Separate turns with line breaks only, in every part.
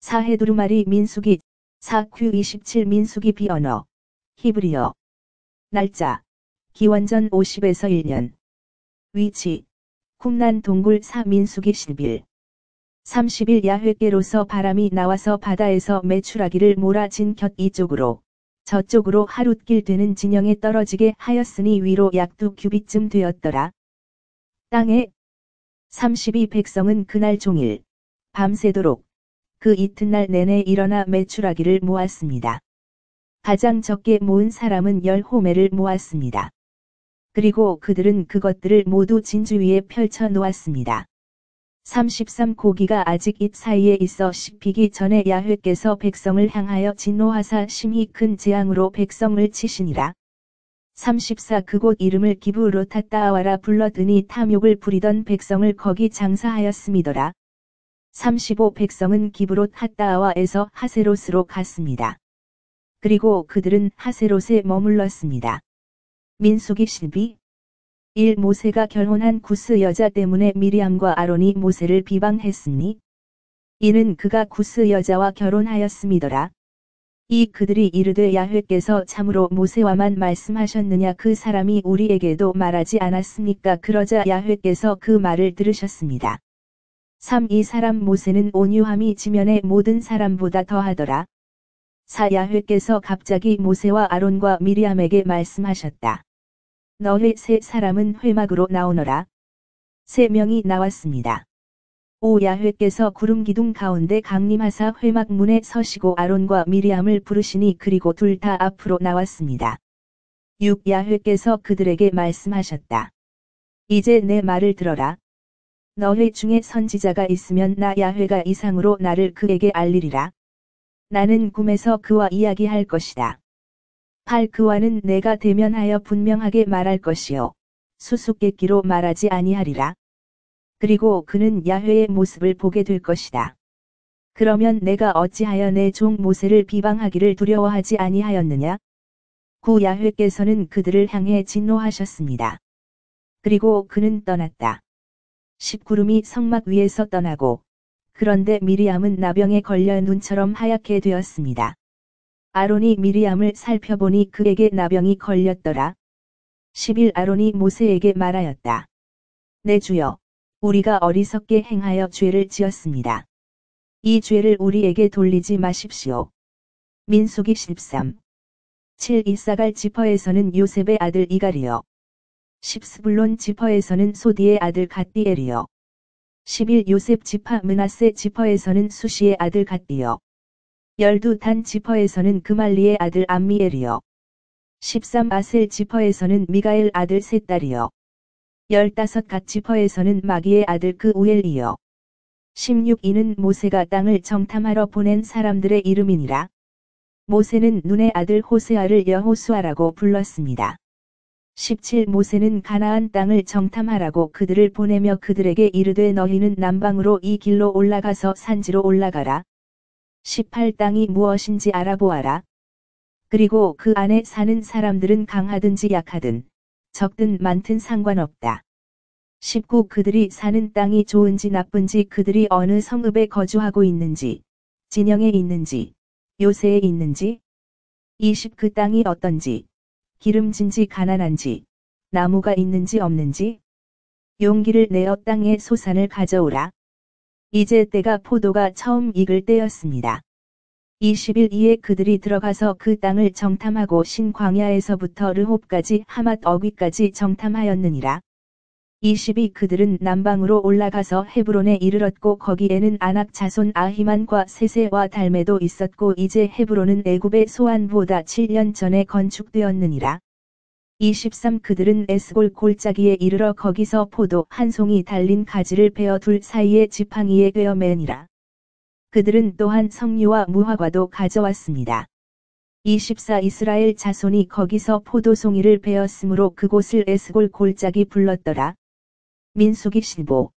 사헤두루말이 민수기 4Q27 민수기 비언어 히브리어 날짜 기원전 50에서 1년 위치 쿰난 동굴 4 민수기 10일 30일 야훼께로서 바람이 나와서 바다에서 메추라기를 몰아진 곁 이쪽으로 저쪽으로 하룻길 되는 진영에 떨어지게 하였으니 위로 약 2규빗쯤 되었더라. 땅에 32 백성은 그날 종일 밤새도록 그 이튿날 내내 일어나 메추라기를 모았습니다. 가장 적게 모은 사람은 10호매를 모았습니다. 그리고 그들은 그것들을 모두 진주 위에 펼쳐 놓았습니다. 33 고기가 아직 잇 사이에 있어 씹히기 전에 야훼께서 백성을 향하여 진노하사 심히 큰 재앙으로 백성을 치시니라. 34 그곳 이름을 기브로타따아와라 불렀으니 탐욕을 부리던 백성을 거기 장사하였음이더라. 35 백성은 기브롯 핫다아와에서 하세롯으로 갔습니다. 그리고 그들은 하세롯에 머물렀습니다. 민수기 12 1 모세가 결혼한 구스 여자 때문에 미리암과 아론이 모세를 비방했으니 이는 그가 구스 여자와 결혼하였음이더라. 2 그들이 이르되 야훼께서 참으로 모세와만 말씀하셨느냐 그 사람이 우리에게도 말하지 않았습니까? 그러자 야훼께서 그 말을 들으셨습니다. 3 이 사람 모세는 온유함이 지면의 모든 사람보다 더하더라. 4 야훼께서 갑자기 모세와 아론과 미리암에게 말씀하셨다. 너희 세 사람은 회막으로 나오너라. 3명이 나왔습니다. 5 야훼께서 구름 기둥 가운데 강림하사 회막 문에 서시고 아론과 미리암을 부르시니 그리고 둘 다 앞으로 나왔습니다. 6 야훼께서 그들에게 말씀하셨다. 이제 내 말을 들어라. 너희 중에 선지자가 있으면 나 야훼가 이상으로 나를 그에게 알리리라. 나는 꿈에서 그와 이야기할 것이다. 8 그와는 내가 대면하여 분명하게 말할 것이요 수수께끼로 말하지 아니하리라. 그리고 그는 야훼의 모습을 보게 될 것이다. 그러면 내가 어찌하여 내 종 모세를 비방하기를 두려워하지 아니하였느냐? 9 야훼께서는 그들을 향해 진노하셨습니다. 그리고 그는 떠났다. 10 구름이 성막 위에서 떠나고 그런데 미리암은 나병에 걸려 눈처럼 하얗게 되었습니다. 아론이 미리암을 살펴보니 그에게 나병이 걸렸더라. 11 아론이 모세에게 말하였다. 내 주여, 우리가 어리석게 행하여 죄를 지었습니다. 이 죄를 우리에게 돌리지 마십시오. 민수기 13 7 이사갈 지퍼에서는 요셉의 아들 이갈이요 10 스불론 지퍼에서는 소디의 아들 갓디엘이요 11 요셉 지파 므낫세 지퍼에서는 수시의 아들 갓디요 12 단 지퍼에서는 그말리의 아들 암미엘이요 13 아셀 지퍼에서는 미가엘 아들 셋딸이요 15 갓 지퍼에서는 마기의 아들 그 우엘이요 16 이는 모세가 땅을 정탐하러 보낸 사람들의 이름이니라. 모세는 눈의 아들 호세아를 여호수아라고 불렀습니다. 17 모세는 가나안 땅을 정탐하라고 그들을 보내며 그들에게 이르되 너희는 남방으로 이 길로 올라가서 산지로 올라가라. 18 땅이 무엇인지 알아보아라. 그리고 그 안에 사는 사람들은 강하든지 약하든 적든 많든 상관없다. 19 그들이 사는 땅이 좋은지 나쁜지 그들이 어느 성읍에 거주하고 있는지 진영에 있는지 요새에 있는지 20 그 땅이 어떤지 기름진지 가난한지 나무가 있는지 없는지 용기를 내어 땅의 소산을 가져오라. 이제 때가 포도가 처음 익을 때였습니다. 20일 이에 그들이 들어가서 그 땅을 정탐하고 신광야에서부터 르홉까지 하맛 어귀까지 정탐하였느니라. 22 그들은 남방으로 올라가서 헤브론에 이르렀고 거기에는 아낙 자손 아히만과 세세와 달메도 있었고 이제 헤브론은 애굽의 소안보다 7년 전에 건축되었느니라. 23 그들은 에스골 골짜기에 이르러 거기서 포도 한 송이 달린 가지를 베어 둘 사이에 지팡이에 꿰어 매니라. 그들은 또한 석류와 무화과도 가져왔습니다. 24 이스라엘 자손이 거기서 포도송이를 베었으므로 그곳을 에스골 골짜기 불렀더라. 민수기 15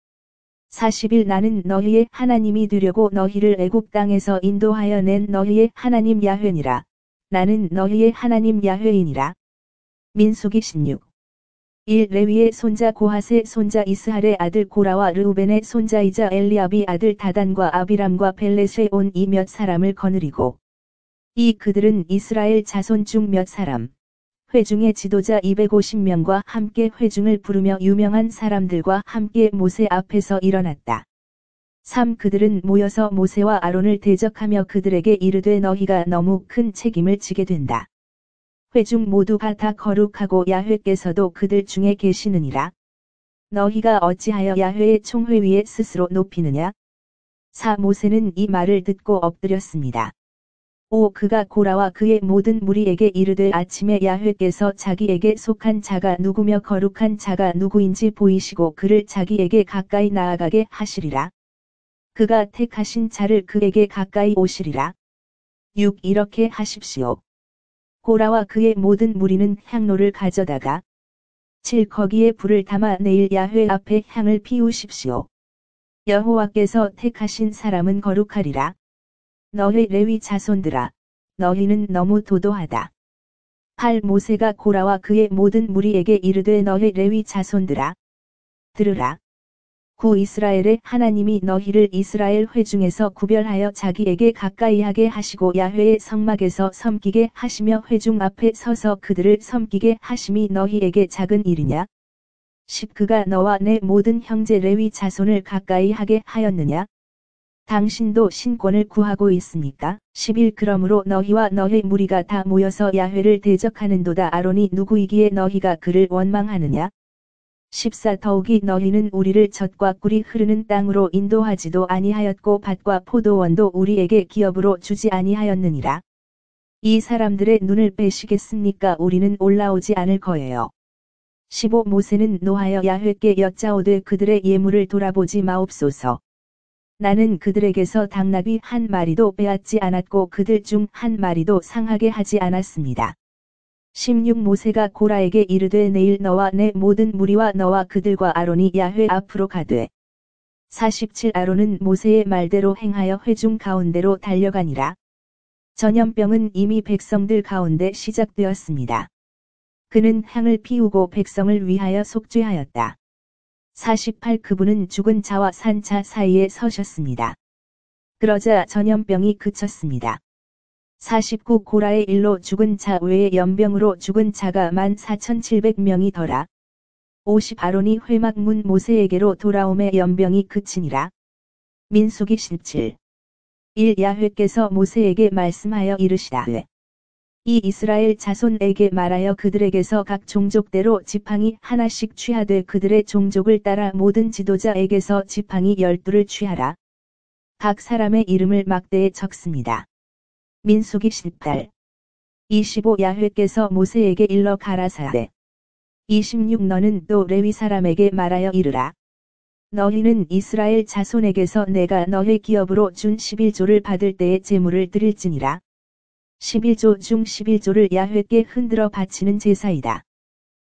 40일 나는 너희의 하나님이 되려고 너희를 애굽 땅에서 인도하여 낸 너희의 하나님 야훼니라. 나는 너희의 하나님 야훼이니라. 민수기 16 1. 레위의 손자 고핫의 손자 이스할의 아들 고라와 르우벤의 손자이자 엘리압의 아들 다단과 아비람과 벨렛에 온 이 몇 사람을 거느리고 2. 그들은 이스라엘 자손 중 몇 사람 회중의 지도자 250명과 함께 회중을 부르며 유명한 사람들과 함께 모세 앞에서 일어났다. 3. 그들은 모여서 모세와 아론을 대적하며 그들에게 이르되 너희가 너무 큰 책임을 지게 된다. 회중 모두가 다 거룩하고 야훼께서도 그들 중에 계시느니라. 너희가 어찌하여 야훼의 총회 위에 스스로 높이느냐? 4. 모세는 이 말을 듣고 엎드렸습니다. 5. 그가 고라와 그의 모든 무리에게 이르되 아침에 야훼께서 자기에게 속한 자가 누구며 거룩한 자가 누구인지 보이시고 그를 자기에게 가까이 나아가게 하시리라. 그가 택하신 자를 그에게 가까이 오시리라. 6. 이렇게 하십시오. 고라와 그의 모든 무리는 향로를 가져다가 7. 거기에 불을 담아 내일 야훼 앞에 향을 피우십시오. 여호와께서 택하신 사람은 거룩하리라. 너희 레위 자손들아, 너희는 너무 도도하다. 8. 모세가 고라와 그의 모든 무리에게 이르되 너희 레위 자손들아, 들으라. 9. 이스라엘의 하나님이 너희를 이스라엘 회중에서 구별하여 자기에게 가까이 하게 하시고 야훼의 성막에서 섬기게 하시며 회중 앞에 서서 그들을 섬기게 하심이 너희에게 작은 일이냐? 10. 그가 너와 내 모든 형제 레위 자손을 가까이 하게 하였느냐? 당신도 신권을 구하고 있습니까? 11. 그러므로 너희와 너희 무리가 다 모여서 야훼를 대적하는도다. 아론이 누구이기에 너희가 그를 원망하느냐? 14. 더욱이 너희는 우리를 젖과 꿀이 흐르는 땅으로 인도하지도 아니하였고 밭과 포도원도 우리에게 기업으로 주지 아니하였느니라. 이 사람들의 눈을 빼시겠습니까? 우리는 올라오지 않을 거예요. 15. 모세는 노하여 야훼께 여짜오되 그들의 예물을 돌아보지 마옵소서. 나는 그들에게서 당나귀 한 마리도 빼앗지 않았고 그들 중 한 마리도 상하게 하지 않았습니다. 16. 모세가 고라에게 이르되 내일 너와 내 모든 무리와 너와 그들과 아론이 야훼 앞으로 가되 47. 아론은 모세의 말대로 행하여 회중 가운데로 달려가니라. 전염병은 이미 백성들 가운데 시작되었습니다. 그는 향을 피우고 백성을 위하여 속죄하였다. 48. 그분은 죽은 자와 산 자 사이에 서셨습니다. 그러자 전염병이 그쳤습니다. 49. 고라의 일로 죽은 자 외에 연병으로 죽은 자가 14,700명이 더라. 50. 아론이 회막문 모세에게로 돌아오매 연병이 그치니라. 민수기 17. 1. 야훼께서 모세에게 말씀하여 이르시되 이 이스라엘 자손에게 말하여 그들에게서 각 종족대로 지팡이 하나씩 취하되 그들의 종족을 따라 모든 지도자에게서 지팡이 12를 취하라. 각 사람의 이름을 막대에 적습니다. 민수기 18. 25. 야훼께서 모세에게 일러 가라사대 26. 너는 또 레위 사람에게 말하여 이르라. 너희는 이스라엘 자손에게서 내가 너희 기업으로 준 11조를 받을 때에 제물을 드릴지니라. 11조 중 11조를 야훼께 흔들어 바치는 제사이다.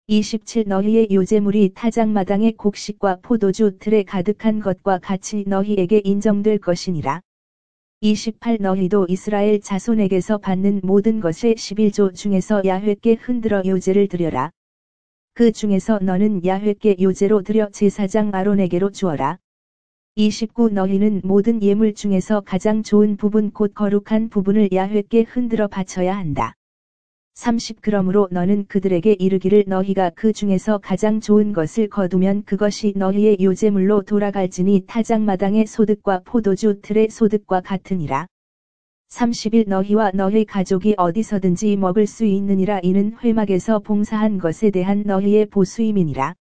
27. 너희의 요제물이 타작마당의 곡식과 포도주 틀에 가득한 것과 같이 너희에게 인정될 것이니라. 28. 너희도 이스라엘 자손에게서 받는 모든 것의 11조 중에서 야훼께 흔들어 요제를 드려라. 그 중에서 너는 야훼께 요제로 드려 제사장 아론에게로 주어라. 29. 너희는 모든 예물 중에서 가장 좋은 부분 곧 거룩한 부분을 야훼께 흔들어 바쳐야 한다. 30. 그러므로 너는 그들에게 이르기를 너희가 그 중에서 가장 좋은 것을 거두면 그것이 너희의 요제물로 돌아갈지니 타작마당의 소득과 포도주 틀의 소득과 같으니라. 30일 너희와 너희 가족이 어디서든지 먹을 수 있느니라. 이는 회막에서 봉사한 것에 대한 너희의 보수임이니라.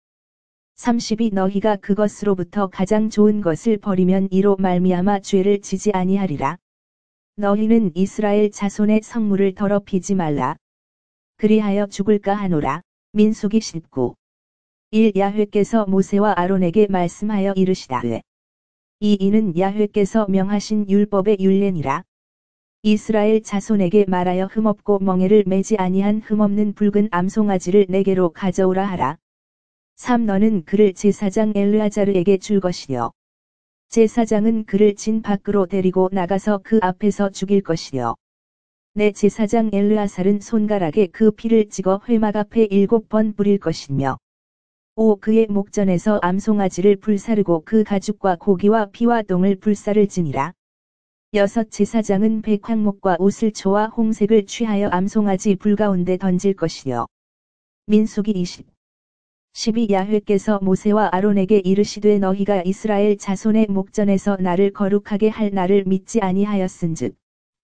32. 너희가 그것으로부터 가장 좋은 것을 버리면 이로 말미암아 죄를 지지 아니하리라. 너희는 이스라엘 자손의 성물을 더럽히지 말라. 그리하여 죽을까 하노라. 민수기 19. 1. 야훼께서 모세와 아론에게 말씀하여 이르시되 이는 야훼께서 명하신 율법의 율례니라. 이스라엘 자손에게 말하여 흠없고 멍에를 매지 아니한 흠없는 붉은 암송아지를 내게로 가져오라 하라. 3. 너는 그를 제사장 엘르아자르에게 줄 것이요. 제사장은 그를 진 밖으로 데리고 나가서 그 앞에서 죽일 것이요. 내 제사장 엘르아살은 손가락에 그 피를 찍어 회막 앞에 7번 뿌릴 것이며 5. 그의 목전에서 암송아지를 불사르고 그 가죽과 고기와 피와 똥을 불사를지니라. 6. 제사장은 백황목과 우슬초와 홍색을 취하여 암송아지 불 가운데 던질 것이요. 민수기 20. 12. 야훼께서 모세와 아론에게 이르시되 너희가 이스라엘 자손의 목전에서 나를 거룩하게 할 나를 믿지 아니하였은즉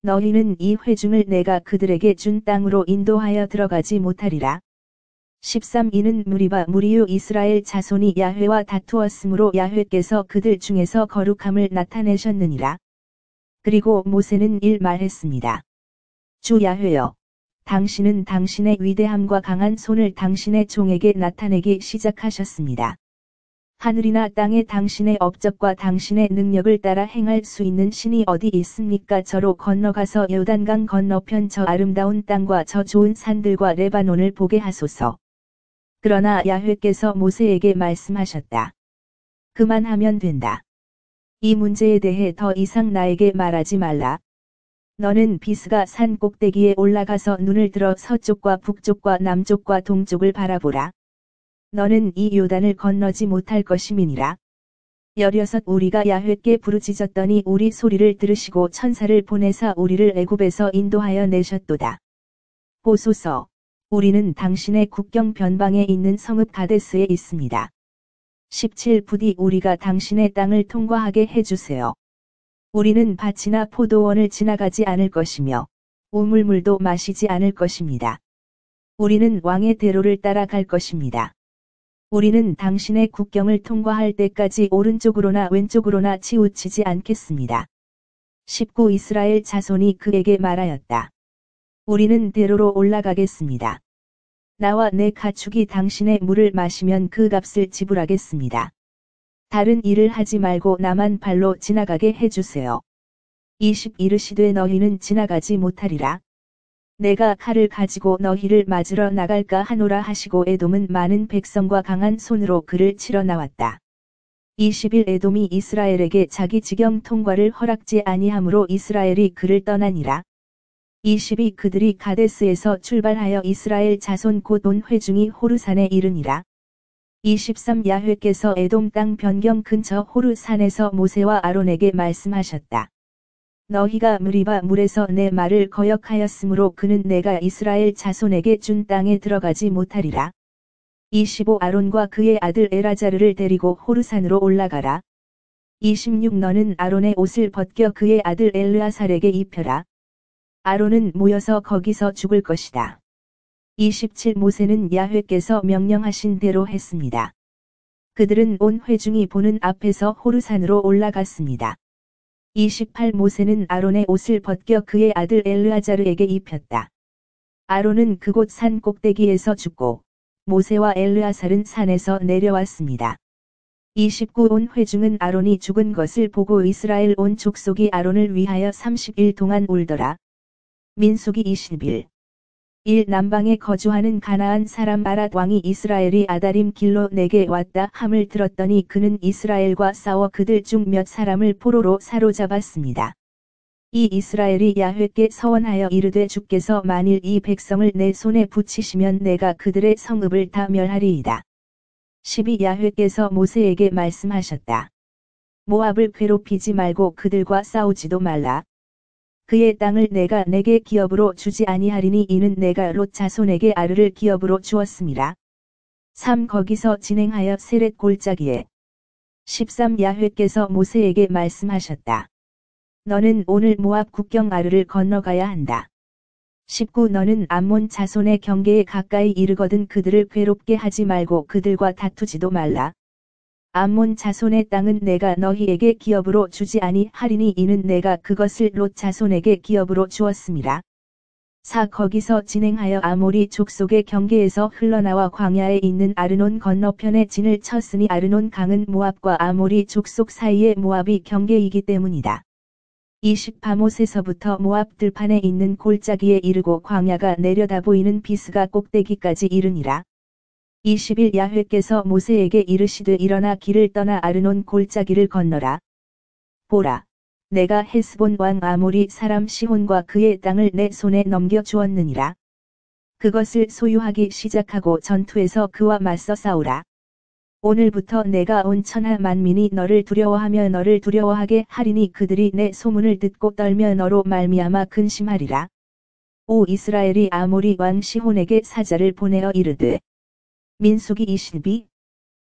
너희는 이 회중을 내가 그들에게 준 땅으로 인도하여 들어가지 못하리라. 13. 이는 무리바 무리요 이스라엘 자손이 야훼와 다투었으므로 야훼께서 그들 중에서 거룩함을 나타내셨느니라. 그리고 모세는 말했습니다. 주 야훼여, 당신은 당신의 위대함과 강한 손을 당신의 종에게 나타내기 시작하셨습니다. 하늘이나 땅에 당신의 업적과 당신의 능력을 따라 행할 수 있는 신이 어디 있습니까? 저로 건너가서 요단강 건너편 저 아름다운 땅과 저 좋은 산들과 레바논을 보게 하소서. 그러나 야훼께서 모세에게 말씀하셨다. 그만하면 된다. 이 문제에 대해 더 이상 나에게 말하지 말라. 너는 비스가 산 꼭대기에 올라가서 눈을 들어 서쪽과 북쪽과 남쪽과 동쪽을 바라보라. 너는 이 요단을 건너지 못할 것임이니라. 16. 우리가 야훼께 부르짖었더니 우리 소리를 들으시고 천사를 보내사 우리를 애굽에서 인도하여 내셨도다. 보소서, 우리는 당신의 국경 변방에 있는 성읍 가데스에 있습니다. 17. 부디 우리가 당신의 땅을 통과하게 해주세요. 우리는 밭이나 포도원을 지나가지 않을 것이며 우물물도 마시지 않을 것입니다. 우리는 왕의 대로를 따라갈 것입니다. 우리는 당신의 국경을 통과할 때까지 오른쪽으로나 왼쪽으로나 치우치지 않겠습니다. 19. 이스라엘 자손이 그에게 말하였다. 우리는 대로로 올라가겠습니다. 나와 내 가축이 당신의 물을 마시면 그 값을 지불하겠습니다. 다른 일을 하지 말고 나만 발로 지나가게 해주세요. 20. 이르시되 너희는 지나가지 못하리라. 내가 칼을 가지고 너희를 맞으러 나갈까 하노라 하시고 에돔은 많은 백성과 강한 손으로 그를 치러 나왔다. 21. 에돔이 이스라엘에게 자기 지경 통과를 허락지 아니하므로 이스라엘이 그를 떠나니라. 22. 그들이 가데스에서 출발하여 이스라엘 자손 곧 온 회중이 호르산에 이르니라. 23. 야훼께서 에돔 땅 변경 근처 호르산에서 모세와 아론에게 말씀하셨다. 너희가 무리바 물에서 내 말을 거역하였으므로 그는 내가 이스라엘 자손에게 준 땅에 들어가지 못하리라. 25. 아론과 그의 아들 엘아자르를 데리고 호르산으로 올라가라. 26. 너는 아론의 옷을 벗겨 그의 아들 엘르아살에게 입혀라. 아론은 모여서 거기서 죽을 것이다. 27. 모세는 야훼께서 명령하신 대로 했습니다. 그들은 온 회중이 보는 앞에서 호르산으로 올라갔습니다. 28. 모세는 아론의 옷을 벗겨 그의 아들 엘르아자르에게 입혔다. 아론은 그곳 산 꼭대기에서 죽고 모세와 엘르아살은 산에서 내려왔습니다. 29. 온 회중은 아론이 죽은 것을 보고 이스라엘 온 족속이 아론을 위하여 30일 동안 울더라. 민수기 21. 1. 남방에 거주하는 가나안 사람 아랏 왕이 이스라엘이 아다림 길로 내게 왔다 함을 들었더니 그는 이스라엘과 싸워 그들 중 몇 사람을 포로로 사로잡았습니다. 이 이스라엘이 야훼께 서원하여 이르되 주께서 만일 이 백성을 내 손에 붙이시면 내가 그들의 성읍을 다 멸하리이다. 12. 야훼께서 모세에게 말씀하셨다. 모압을 괴롭히지 말고 그들과 싸우지도 말라. 그의 땅을 내가 내게 기업으로 주지 아니하리니 이는 내가 롯 자손에게 아르를 기업으로 주었습니다. 3. 거기서 진행하여 세렛 골짜기에. 13. 야훼께서 모세에게 말씀하셨다. 너는 오늘 모압 국경 아르를 건너가야 한다. 19. 너는 암몬 자손의 경계에 가까이 이르거든 그들을 괴롭게 하지 말고 그들과 다투지도 말라. 암몬 자손의 땅은 내가 너희에게 기업으로 주지 아니하리니 이는 내가 그것을 롯 자손에게 기업으로 주었습니다. 4. 거기서 진행하여 아모리 족속의 경계에서 흘러나와 광야에 있는 아르논 건너편에 진을 쳤으니 아르논 강은 모압과 아모리 족속 사이의 모압이 경계이기 때문이다. 20. 바못에서부터 모압 들판에 있는 골짜기에 이르고 광야가 내려다 보이는 비스가 꼭대기까지 이르니라. 21. 야훼께서 모세에게 이르시되 일어나 길을 떠나 아르논 골짜기를 건너라. 보라, 내가 헤스본 왕 아모리 사람 시혼과 그의 땅을 내 손에 넘겨 주었느니라. 그것을 소유하기 시작하고 전투에서 그와 맞서 싸우라. 오늘부터 내가 온 천하 만민이 너를 두려워하며 너를 두려워하게 하리니 그들이 내 소문을 듣고 떨며 너로 말미암아 근심하리라. 오 이스라엘이 아모리 왕 시혼에게 사자를 보내어 이르되 민수기 22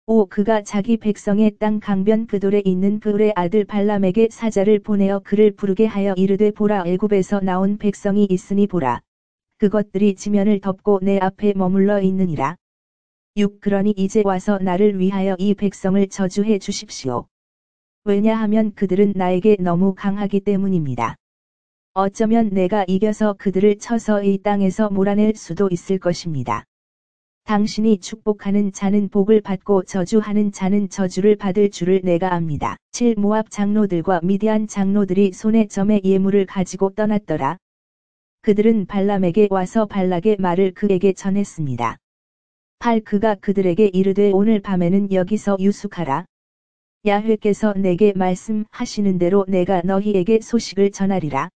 오 그가 자기 백성의 땅 강변 그돌에 있는 그울의 아들 발람에게 사자를 보내어 그를 부르게 하여 이르되 보라 애굽에서 나온 백성이 있으니 보라 그것들이 지면을 덮고 내 앞에 머물러 있느니라. 6 그러니 이제 와서 나를 위하여 이 백성을 저주해 주십시오. 왜냐하면 그들은 나에게 너무 강하기 때문입니다. 어쩌면 내가 이겨서 그들을 쳐서 이 땅에서 몰아낼 수도 있을 것입니다. 당신이 축복하는 자는 복을 받고 저주하는 자는 저주를 받을 줄을 내가 압니다. 7 모압 장로들과 미디안 장로들이 손에 점의 예물을 가지고 떠났더라. 그들은 발람에게 와서 발락의 말을 그에게 전했습니다. 8 그가 그들에게 이르되 오늘 밤에는 여기서 유숙하라. 야훼께서 내게 말씀하시는 대로 내가 너희에게 소식을 전하리라.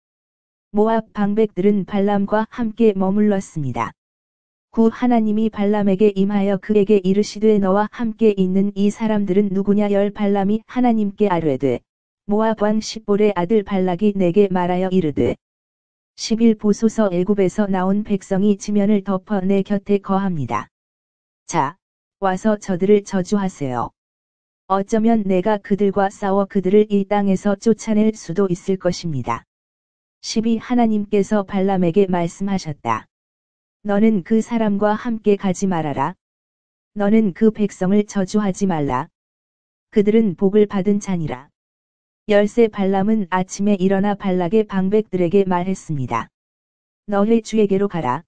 모압 방백들은 발람과 함께 머물렀습니다. 9 하나님이 발람에게 임하여 그에게 이르시되 너와 함께 있는 이 사람들은 누구냐 열 발람이 하나님께 아뢰되 모압 왕 십볼의 아들 발락이 내게 말하여 이르되 11 보소서 애굽에서 나온 백성이 지면을 덮어 내 곁에 거합니다. 자, 와서 저들을 저주하세요. 어쩌면 내가 그들과 싸워 그들을 이 땅에서 쫓아낼 수도 있을 것입니다. 12 하나님께서 발람에게 말씀하셨다. 너는 그 사람과 함께 가지 말아라. 너는 그 백성을 저주하지 말라. 그들은 복을 받은 자니라. 10세 발람은 아침에 일어나 발락의 방백들에게 말했습니다. 너희 주에게로 가라.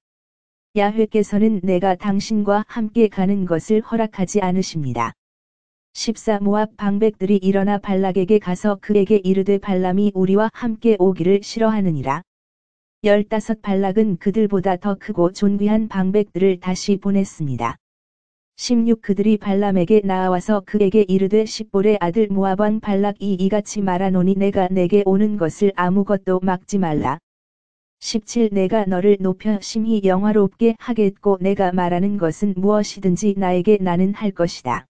야훼께서는 내가 당신과 함께 가는 것을 허락하지 않으십니다. 14 모압 방백들이 일어나 발락에게 가서 그에게 이르되 발람이 우리와 함께 오기를 싫어하느니라. 15 발락은 그들보다 더 크고 존귀한 방백들을 다시 보냈습니다. 16 그들이 발람에게 나아와서 그에게 이르되 십볼의 아들 모압 왕 발락이 이같이 말하노니 내가 내게 오는 것을 아무것도 막지 말라. 17 내가 너를 높여 심히 영화롭게 하겠고 내가 말하는 것은 무엇이든지 나에게 나는 할 것이다.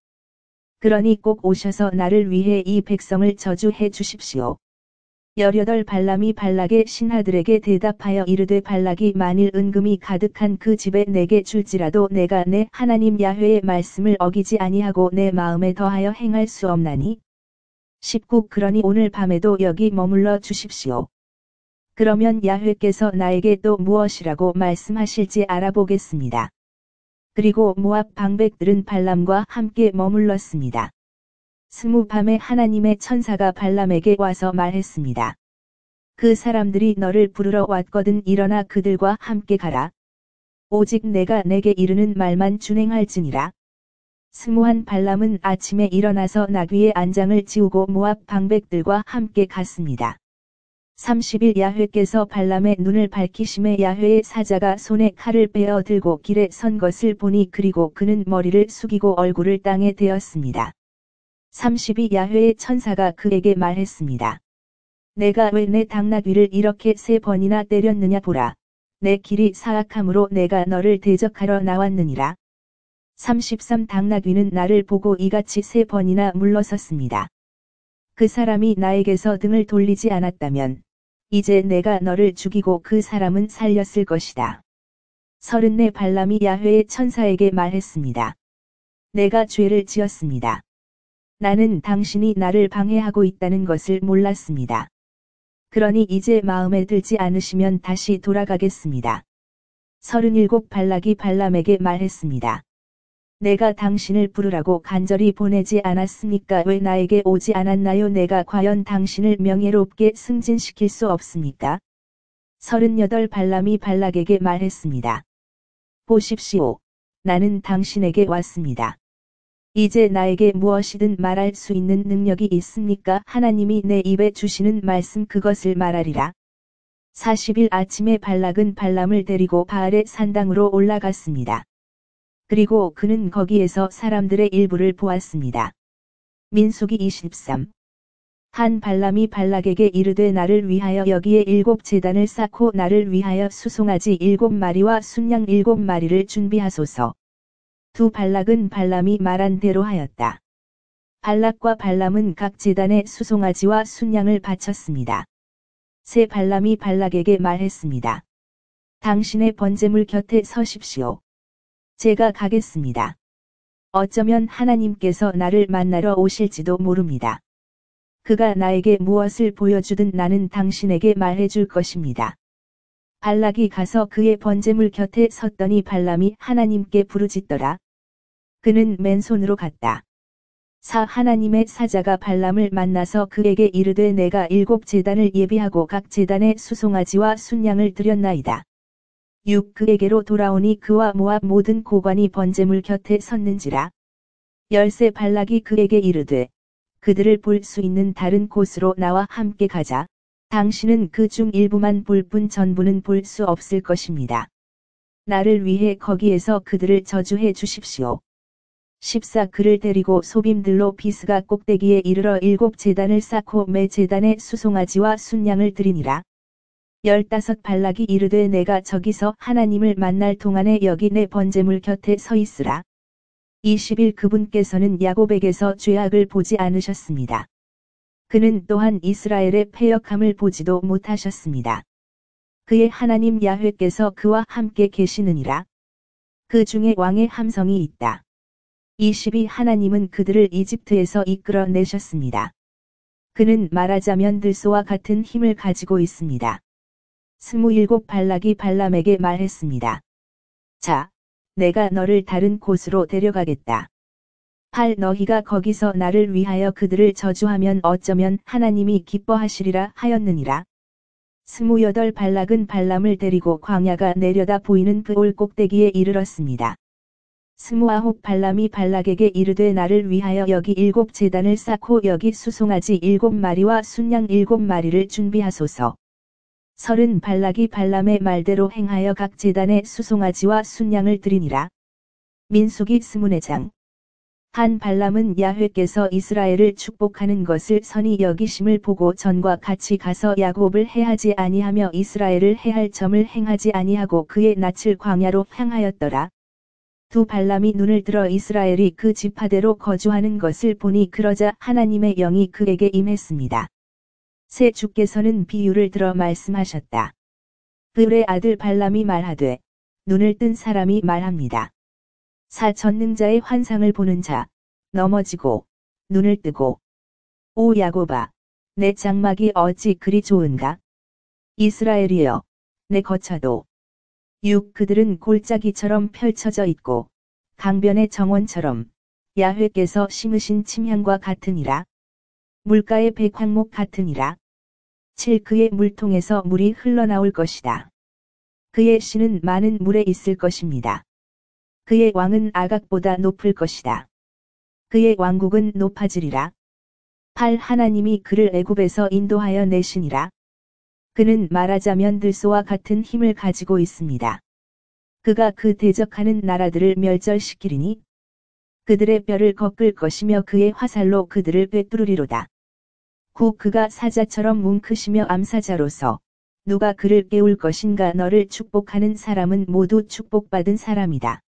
그러니 꼭 오셔서 나를 위해 이 백성을 저주해 주십시오. 18 발람이 발락의 신하들에게 대답하여 이르되 발락이 만일 은금이 가득한 그 집에 내게 줄지라도 내가 내 하나님 야훼의 말씀을 어기지 아니하고 내 마음에 더하여 행할 수 없나니. 19 그러니 오늘 밤에도 여기 머물러 주십시오. 그러면 야훼께서 나에게 또 무엇이라고 말씀하실지 알아보겠습니다. 그리고 모압 방백들은 발람과 함께 머물렀습니다. 20 밤에 하나님의 천사가 발람에게 와서 말했습니다. 그 사람들이 너를 부르러 왔거든 일어나 그들과 함께 가라. 오직 내가 내게 이르는 말만 준행할지니라. 21 발람은 아침에 일어나서 나귀의 안장을 지우고 모압 방백들과 함께 갔습니다. 30일 야훼께서 발람의 눈을 밝히심에 야훼의 사자가 손에 칼을 빼어 들고 길에 선 것을 보니 그리고 그는 머리를 숙이고 얼굴을 땅에 대었습니다. 32 야훼의 천사가 그에게 말했습니다. 내가 왜 내 당나귀를 이렇게 3번이나 때렸느냐 보라. 내 길이 사악함으로 내가 너를 대적하러 나왔느니라. 33 당나귀는 나를 보고 이같이 3번이나 물러섰습니다. 그 사람이 나에게서 등을 돌리지 않았다면 이제 내가 너를 죽이고 그 사람은 살렸을 것이다. 34 발람이 야훼의 천사에게 말했습니다. 내가 죄를 지었습니다. 나는 당신이 나를 방해하고 있다는 것을 몰랐습니다. 그러니 이제 마음에 들지 않으시면 다시 돌아가겠습니다. 37 발락이 발람에게 말했습니다. 내가 당신을 부르라고 간절히 보내지 않았습니까? 왜 나에게 오지 않았나요? 내가 과연 당신을 명예롭게 승진시킬 수 없습니까? 38 발람이 발락에게 말했습니다. 보십시오. 나는 당신에게 왔습니다. 이제 나에게 무엇이든 말할 수 있는 능력이 있습니까? 하나님이 내 입에 주시는 말씀 그것을 말하리라. 40일 아침에 발락은 발람을 데리고 바알의 산당으로 올라갔습니다. 그리고 그는 거기에서 사람들의 일부를 보았습니다. 민수기 23 한 발람이 발락에게 이르되 나를 위하여 여기에 7제단을 쌓고 나를 위하여 수송아지 7마리와 순양 7마리를 준비하소서. 두 발락은 발람이 말한 대로 하였다. 발락과 발람은 각 제단에 수송아지와 순양을 바쳤습니다. 세 발람이 발락에게 말했습니다. 당신의 번제물 곁에 서십시오. 제가 가겠습니다. 어쩌면 하나님께서 나를 만나러 오실지도 모릅니다. 그가 나에게 무엇을 보여주든 나는 당신에게 말해줄 것입니다. 발락이 가서 그의 번제물 곁에 섰더니 발람이 하나님께 부르짖더라. 그는 맨손으로 갔다. 하나님의 사자가 발람을 만나서 그에게 이르되 내가 7 제단을 예비하고 각 제단에 수송아지와 순양을 드렸나이다. 6 그에게로 돌아오니 그와 모압 모든 고관이 번제물 곁에 섰는지라. 13 발락이 그에게 이르되 그들을 볼 수 있는 다른 곳으로 나와 함께 가자. 당신은 그 중 일부만 볼 뿐 전부는 볼 수 없을 것입니다. 나를 위해 거기에서 그들을 저주해 주십시오. 14 그를 데리고 소빔들로 비스가 꼭대기에 이르러 7 제단을 쌓고 매 제단에 수송아지와 순양을 드리니라. 15 발락이 이르되 내가 저기서 하나님을 만날 동안에 여기 내 번제물 곁에 서 있으라. 21 그분께서는 야곱에게서 죄악을 보지 않으셨습니다. 그는 또한 이스라엘의 패역함을 보지도 못하셨습니다. 그의 하나님 야훼께서 그와 함께 계시느니라. 그 중에 왕의 함성이 있다. 22 하나님은 그들을 이집트에서 이끌어내셨습니다. 그는 말하자면 들소와 같은 힘을 가지고 있습니다. 27 발락이 발람에게 말했습니다. 자, 내가 너를 다른 곳으로 데려가겠다. 8 너희가 거기서 나를 위하여 그들을 저주하면 어쩌면 하나님이 기뻐하시리라 하였느니라. 28 발락은 발람을 데리고 광야가 내려다 보이는 브올 꼭대기에 이르렀습니다. 29 발람이 발락에게 이르되 나를 위하여 여기 7 제단을 쌓고 여기 수송아지 7마리와 순양 7마리를 준비하소서. 30 발락이 발람의 말대로 행하여 각 제단에 수송아지와 순양을 드리니라. 민수기 스문의 장. 한 발람은 야훼께서 이스라엘을 축복하는 것을 선히 여기심을 보고 전과 같이 가서 야곱을 해하지 아니하며 이스라엘을 해할 점을 행하지 아니하고 그의 낯을 광야로 향하였더라. 두 발람이 눈을 들어 이스라엘이 그 지파대로 거주하는 것을 보니 그러자 하나님의 영이 그에게 임했습니다. 세 주께서는 비유를 들어 말씀하셨다. 브울의 아들 발람이 말하되 눈을 뜬 사람이 말합니다. 전능자의 환상을 보는 자 넘어지고 눈을 뜨고 오 야곱아 내 장막이 어찌 그리 좋은가. 이스라엘이여 내 거처도 6 그들은 골짜기처럼 펼쳐져 있고 강변의 정원처럼 야훼께서 심으신 침향과 같으니라. 물가의 백황목 같으니라. 7 그의 물통에서 물이 흘러나올 것이다. 그의 씨는 많은 물에 있을 것입니다. 그의 왕은 아각보다 높을 것이다. 그의 왕국은 높아지리라. 8 하나님이 그를 애굽에서 인도하여 내시니라. 그는 말하자면 들소와 같은 힘을 가지고 있습니다. 그가 그 대적하는 나라들을 멸절시키리니 그들의 뼈를 꺾을 것이며 그의 화살로 그들을 꿰뚫으리로다. 9 그가 사자처럼 뭉크시며 암사자로서 누가 그를 깨울 것인가. 너를 축복하는 사람은 모두 축복받은 사람이다.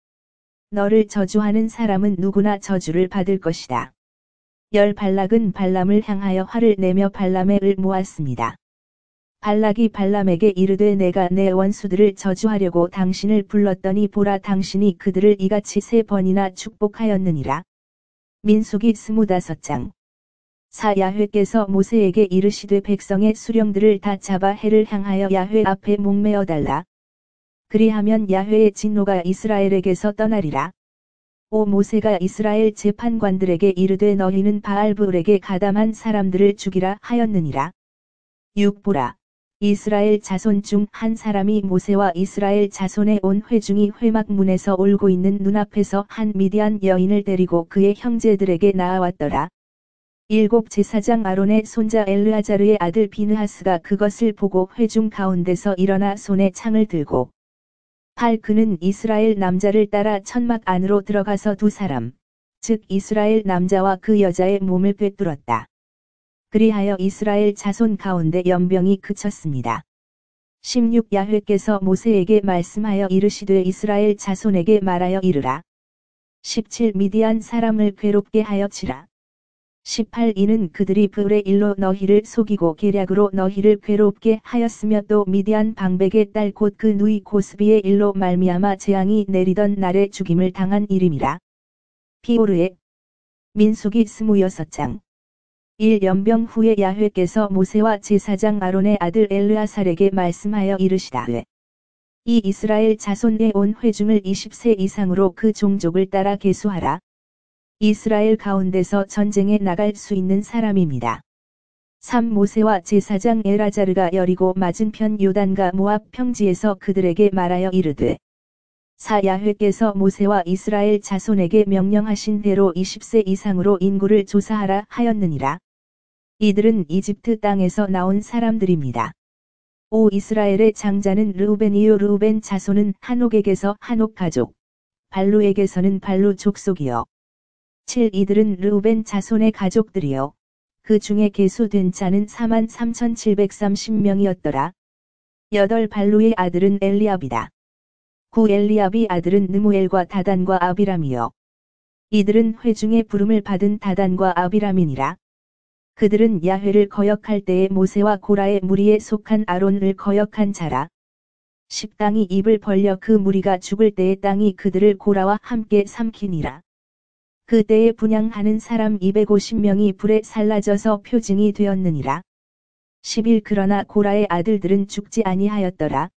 너를 저주하는 사람은 누구나 저주를 받을 것이다. 10 발락은 발람을 향하여 화를 내며 발람의 을 모았습니다. 발락이 발람에게 이르되 내가 내 원수들을 저주하려고 당신을 불렀더니 보라 당신이 그들을 이같이 3번이나 축복하였느니라. 민수기 25장. 야훼께서 모세에게 이르시되 백성의 수령들을 다 잡아 해를 향하여 야훼 앞에 목매어 달라. 그리하면 야훼의 진노가 이스라엘에게서 떠나리라. 오 모세가 이스라엘 재판관들에게 이르되 너희는 바알브올에게 가담한 사람들을 죽이라 하였느니라. 6 보라. 이스라엘 자손 중 한 사람이 모세와 이스라엘 자손의 온 회중이 회막문에서 올고 있는 눈앞에서 한 미디안 여인을 데리고 그의 형제들에게 나아왔더라. 7 제사장 아론의 손자 엘르아자르의 아들 비느하스가 그것을 보고 회중 가운데서 일어나 손에 창을 들고 8 그는 이스라엘 남자를 따라 천막 안으로 들어가서 두 사람, 즉 이스라엘 남자와 그 여자의 몸을 꿰뚫었다. 그리하여 이스라엘 자손 가운데 연병이 그쳤습니다. 16 야훼께서 모세에게 말씀하여 이르시되 이스라엘 자손에게 말하여 이르라. 17 미디안 사람을 괴롭게 하였지라. 18 이는 그들이 불의 일로 너희를 속이고 계략으로 너희를 괴롭게 하였으며 또 미디안 방백의 딸 곧 그 누이 고스비의 일로 말미암아 재앙이 내리던 날에 죽임을 당한 일임이라. 피오르의 민수기 26장 1연병 후에 야훼께서 모세와 제사장 아론의 아들 엘르아살에게 말씀하여 이르시다되 이 이스라엘 자손의 온 회중을 20세 이상으로 그 종족을 따라 계수하라. 이스라엘 가운데서 전쟁에 나갈 수 있는 사람입니다. 3 모세와 제사장 엘아자르가 여리고 맞은편 요단과 모압 평지에서 그들에게 말하여 이르되 4 야훼께서 모세와 이스라엘 자손에게 명령하신 대로 20세 이상으로 인구를 조사하라 하였느니라. 이들은 이집트 땅에서 나온 사람들입니다. 5 이스라엘의 장자는 르우벤이요 르우벤 자손은 한옥에게서 한옥 가족, 발루에게서는 발루 족속이요. 7 이들은 르우벤 자손의 가족들이요. 그 중에 계수된 자는 43,730명이었더라. 8 발루의 아들은 엘리압이다. 9 엘리압의 아들은 느무엘과 다단과 아비람이요. 이들은 회중의 부름을 받은 다단과 아비람이니라. 그들은 야훼를 거역할 때에 모세와 고라의 무리에 속한 아론을 거역한 자라. 10 땅이 입을 벌려 그 무리가 죽을 때에 땅이 그들을 고라와 함께 삼키니라. 그 때에 분향하는 사람 250명이 불에 살라져서 표징이 되었느니라. 11 그러나 고라의 아들들은 죽지 아니하였더라.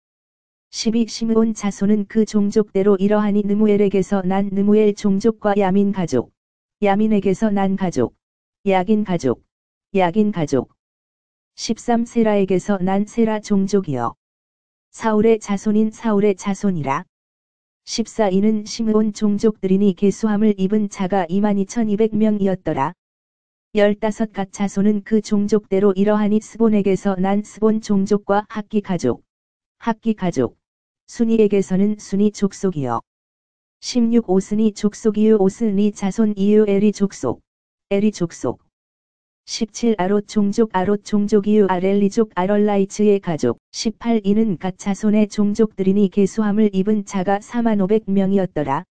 12 시므온 자손은 그 종족대로 이러하니 느무엘에게서 난 느무엘 종족과 야민 가족, 야민에게서 난 가족, 야긴 가족, 야긴 가족. 13 세라에게서 난 세라 종족이요. 사울의 자손인 사울의 자손이라. 14 이는 시므온 종족들이니 계수함을 입은 자가 22,200명이었더라. 15 갓 자손은 그 종족대로 이러하니 스본에게서 난 스본 종족과 학기 가족, 학기 가족. 순이에게서는 순이 족속이요. 16 오스니 족속이요 오스니 자손이요 에리 족속, 에리 족속. 17 아롯 종족이요 아렐리족 아럴라이츠의 가족. 18 이는 갓 자손의 종족들이니 계수함을 입은 자가 45,000명이었더라.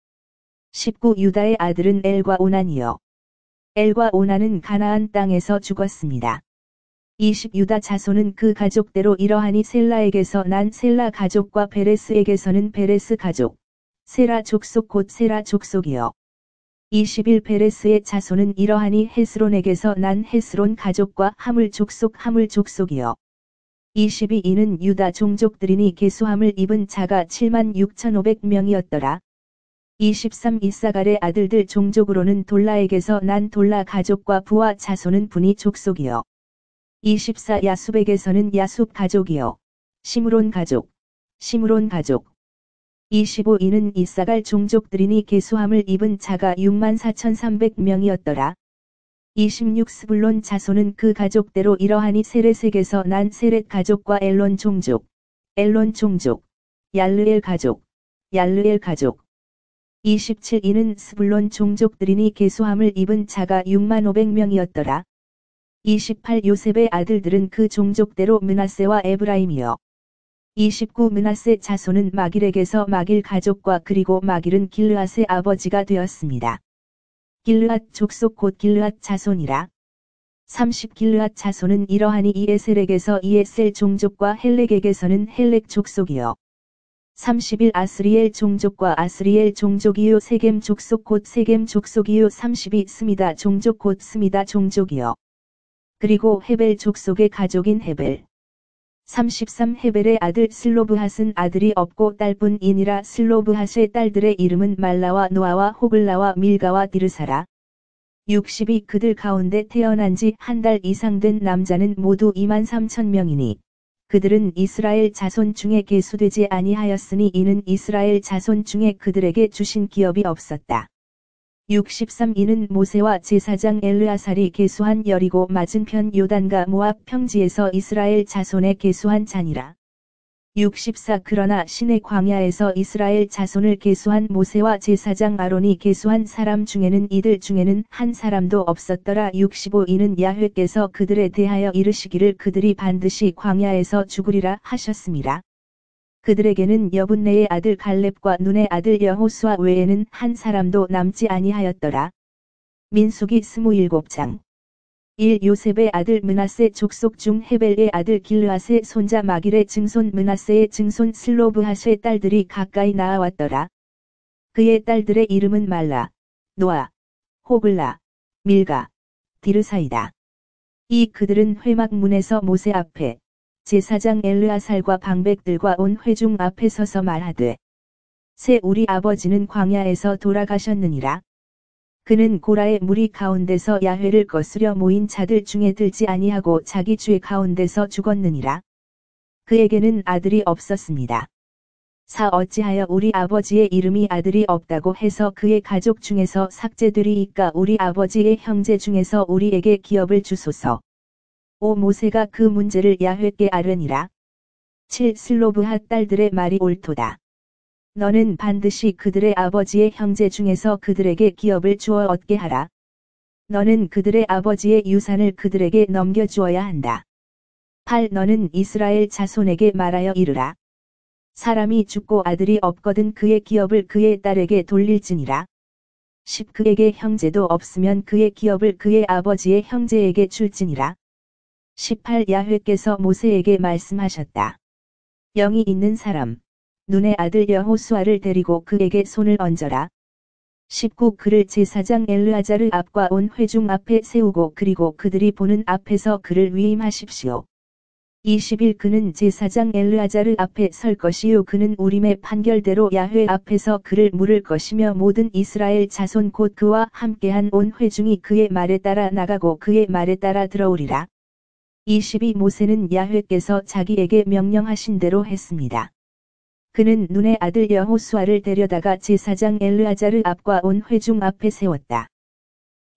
19 유다의 아들은 엘과 오난이요. 엘과 오난은 가나안 땅에서 죽었습니다. 20 유다 자손은 그 가족대로 이러하니 셀라에게서 난 셀라 가족과 베레스에게서는 베레스 가족, 세라 족속 곧 세라 족속이요. 21 베레스의 자손은 이러하니 헤스론에게서 난 헤스론 가족과 하물 족속 하물 족속이요. 22 이는 유다 종족들이니 계수함을 입은 자가 76,500명이었더라. 23 이사갈의 아들들 종족으로는 돌라에게서 난 돌라 가족과 부하 자손은 분이 족속이요. 24 야숲에게서는 야숲 가족이요. 시므론 가족, 시므론 가족. 25 이는 이사갈 종족들이니 계수함을 입은 자가 64,300명이었더라. 26 스불론 자손은 그 가족대로 이러하니 세렛에게서 난 세렛 가족과 엘론 종족, 엘론 종족. 얄르엘 가족, 얄르엘 가족. 27 이는 스불론 종족들이니 계수함을 입은 자가 65,000명이었더라. 28 요셉의 아들들은 그 종족대로 므낫세와 에브라임이요. 29 므낫세 자손은 마길에게서 마길 가족과 그리고 마길은 길르앗의 아버지가 되었습니다. 길르앗 족속 곧 길르앗 자손이라. 30 길르앗 자손은 이러하니 이에셀에게서 이에셀 종족과 헬렉에게서는 헬렉 족속이요. 31 아스리엘 종족과 아스리엘 종족이요 세겜 족속 곧 세겜 족속이요 32 스미다 종족 곧 스미다 종족이요. 그리고 헤벨 족속의 가족인 헤벨. 33 헤벨의 아들 슬로브핫은 아들이 없고 딸뿐이니라. 슬로브핫의 딸들의 이름은 말라와 노아와 호글라와 밀가와 디르사라. 62 그들 가운데 태어난 지 한 달 이상 된 남자는 모두 23,000명이니 그들은 이스라엘 자손 중에 계수되지 아니하였으니 이는 이스라엘 자손 중에 그들에게 주신 기업이 없었다. 63 이는 모세와 제사장 엘르아살이 계수한 여리고 맞은편 요단과 모압 평지에서 이스라엘 자손에 계수한 자니라. 64 그러나 시내 광야에서 이스라엘 자손을 계수한 모세와 제사장 아론이 계수한 사람 중에는 이들 중에는 한 사람도 없었더라. 65 이는 야훼께서 그들에 대하여 이르시기를 그들이 반드시 광야에서 죽으리라 하셨습니다. 그들에게는 여분네의 아들 갈렙과 눈의 아들 여호수아 외에는 한 사람도 남지 아니하였더라. 민수기 27장. 1. 요셉의 아들 므낫세 족속 중 헤벨의 아들 길르앗의 손자 마길의 증손 므낫세의 증손 슬로브핫의 딸들이 가까이 나아왔더라. 그의 딸들의 이름은 말라, 노아, 호글라, 밀가, 디르사이다. 이 그들은 회막문에서 모세 앞에 제사장 엘르아살과 방백들과 온 회중 앞에 서서 말하되, 새 우리 아버지는 광야에서 돌아가셨느니라. 그는 고라의 무리 가운데서 야훼를 거스려 모인 자들 중에 들지 아니하고 자기 주의 가운데서 죽었느니라. 그에게는 아들이 없었습니다. 어찌하여 우리 아버지의 이름이 아들이 없다고 해서 그의 가족 중에서 삭제되리이까. 우리 아버지의 형제 중에서 우리에게 기업을 주소서. 오 모세가 그 문제를 야훼께 아뢰니라. 7. 슬로브핫 딸들의 말이 옳도다. 너는 반드시 그들의 아버지의 형제 중에서 그들에게 기업을 주어 얻게 하라. 너는 그들의 아버지의 유산을 그들에게 넘겨주어야 한다. 8. 너는 이스라엘 자손에게 말하여 이르라. 사람이 죽고 아들이 없거든 그의 기업을 그의 딸에게 돌릴지니라. 10. 그에게 형제도 없으면 그의 기업을 그의 아버지의 형제에게 줄지니라. 18. 야훼께서 모세에게 말씀하셨다. 영이 있는 사람, 눈의 아들 여호수아를 데리고 그에게 손을 얹어라. 19. 그를 제사장 엘르아자르 앞과 온 회중 앞에 세우고 그리고 그들이 보는 앞에서 그를 위임하십시오. 21. 그는 제사장 엘르아자르 앞에 설 것이요 그는 우림의 판결대로 야훼 앞에서 그를 물을 것이며 모든 이스라엘 자손 곧 그와 함께한 온 회중이 그의 말에 따라 나가고 그의 말에 따라 들어오리라. 22. 모세는 야훼께서 자기에게 명령하신 대로 했습니다. 그는 눈의 아들 여호수아를 데려다가 제사장 엘르아자르 앞과 온 회중 앞에 세웠다.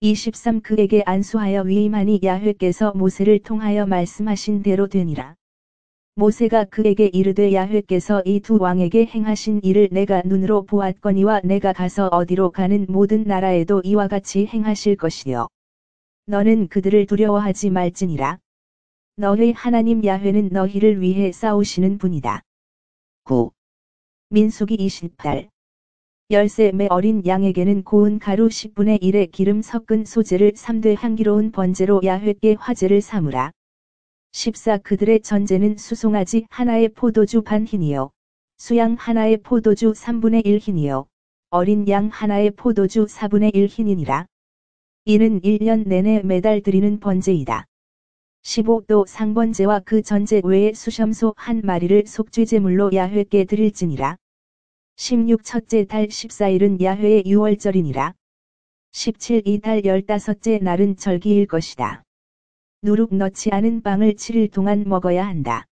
23. 그에게 안수하여 위임하니 야훼께서 모세를 통하여 말씀하신 대로 되니라. 모세가 그에게 이르되 야훼께서 이 두 왕에게 행하신 일을 내가 눈으로 보았거니와 내가 가서 어디로 가는 모든 나라에도 이와 같이 행하실 것이요. 너는 그들을 두려워하지 말지니라. 너희 하나님 야훼는 너희를 위해 싸우시는 분이다. 9. 민수기 28. 13매 어린 양에게는 고운 가루 10분의 1의 기름 섞은 소재를 3되 향기로운 번제로 야훼께 화제를 삼으라. 14. 그들의 전제는 수송아지 하나의 포도주 반 흰이요, 수양 하나의 포도주 3분의 1 흰이요, 어린 양 하나의 포도주 4분의 1 흰이니라. 이는 1년 내내 매달 드리는 번제이다. 15. 또 상번제와 그 전제 외에 수염소 한 마리를 속죄제물로 야훼께 드릴지니라. 16. 첫째 달 14일은 야훼의 유월절이니라. 17. 이 달 15째 날은 절기일 것이다. 누룩 넣지 않은 빵을 7일 동안 먹어야 한다.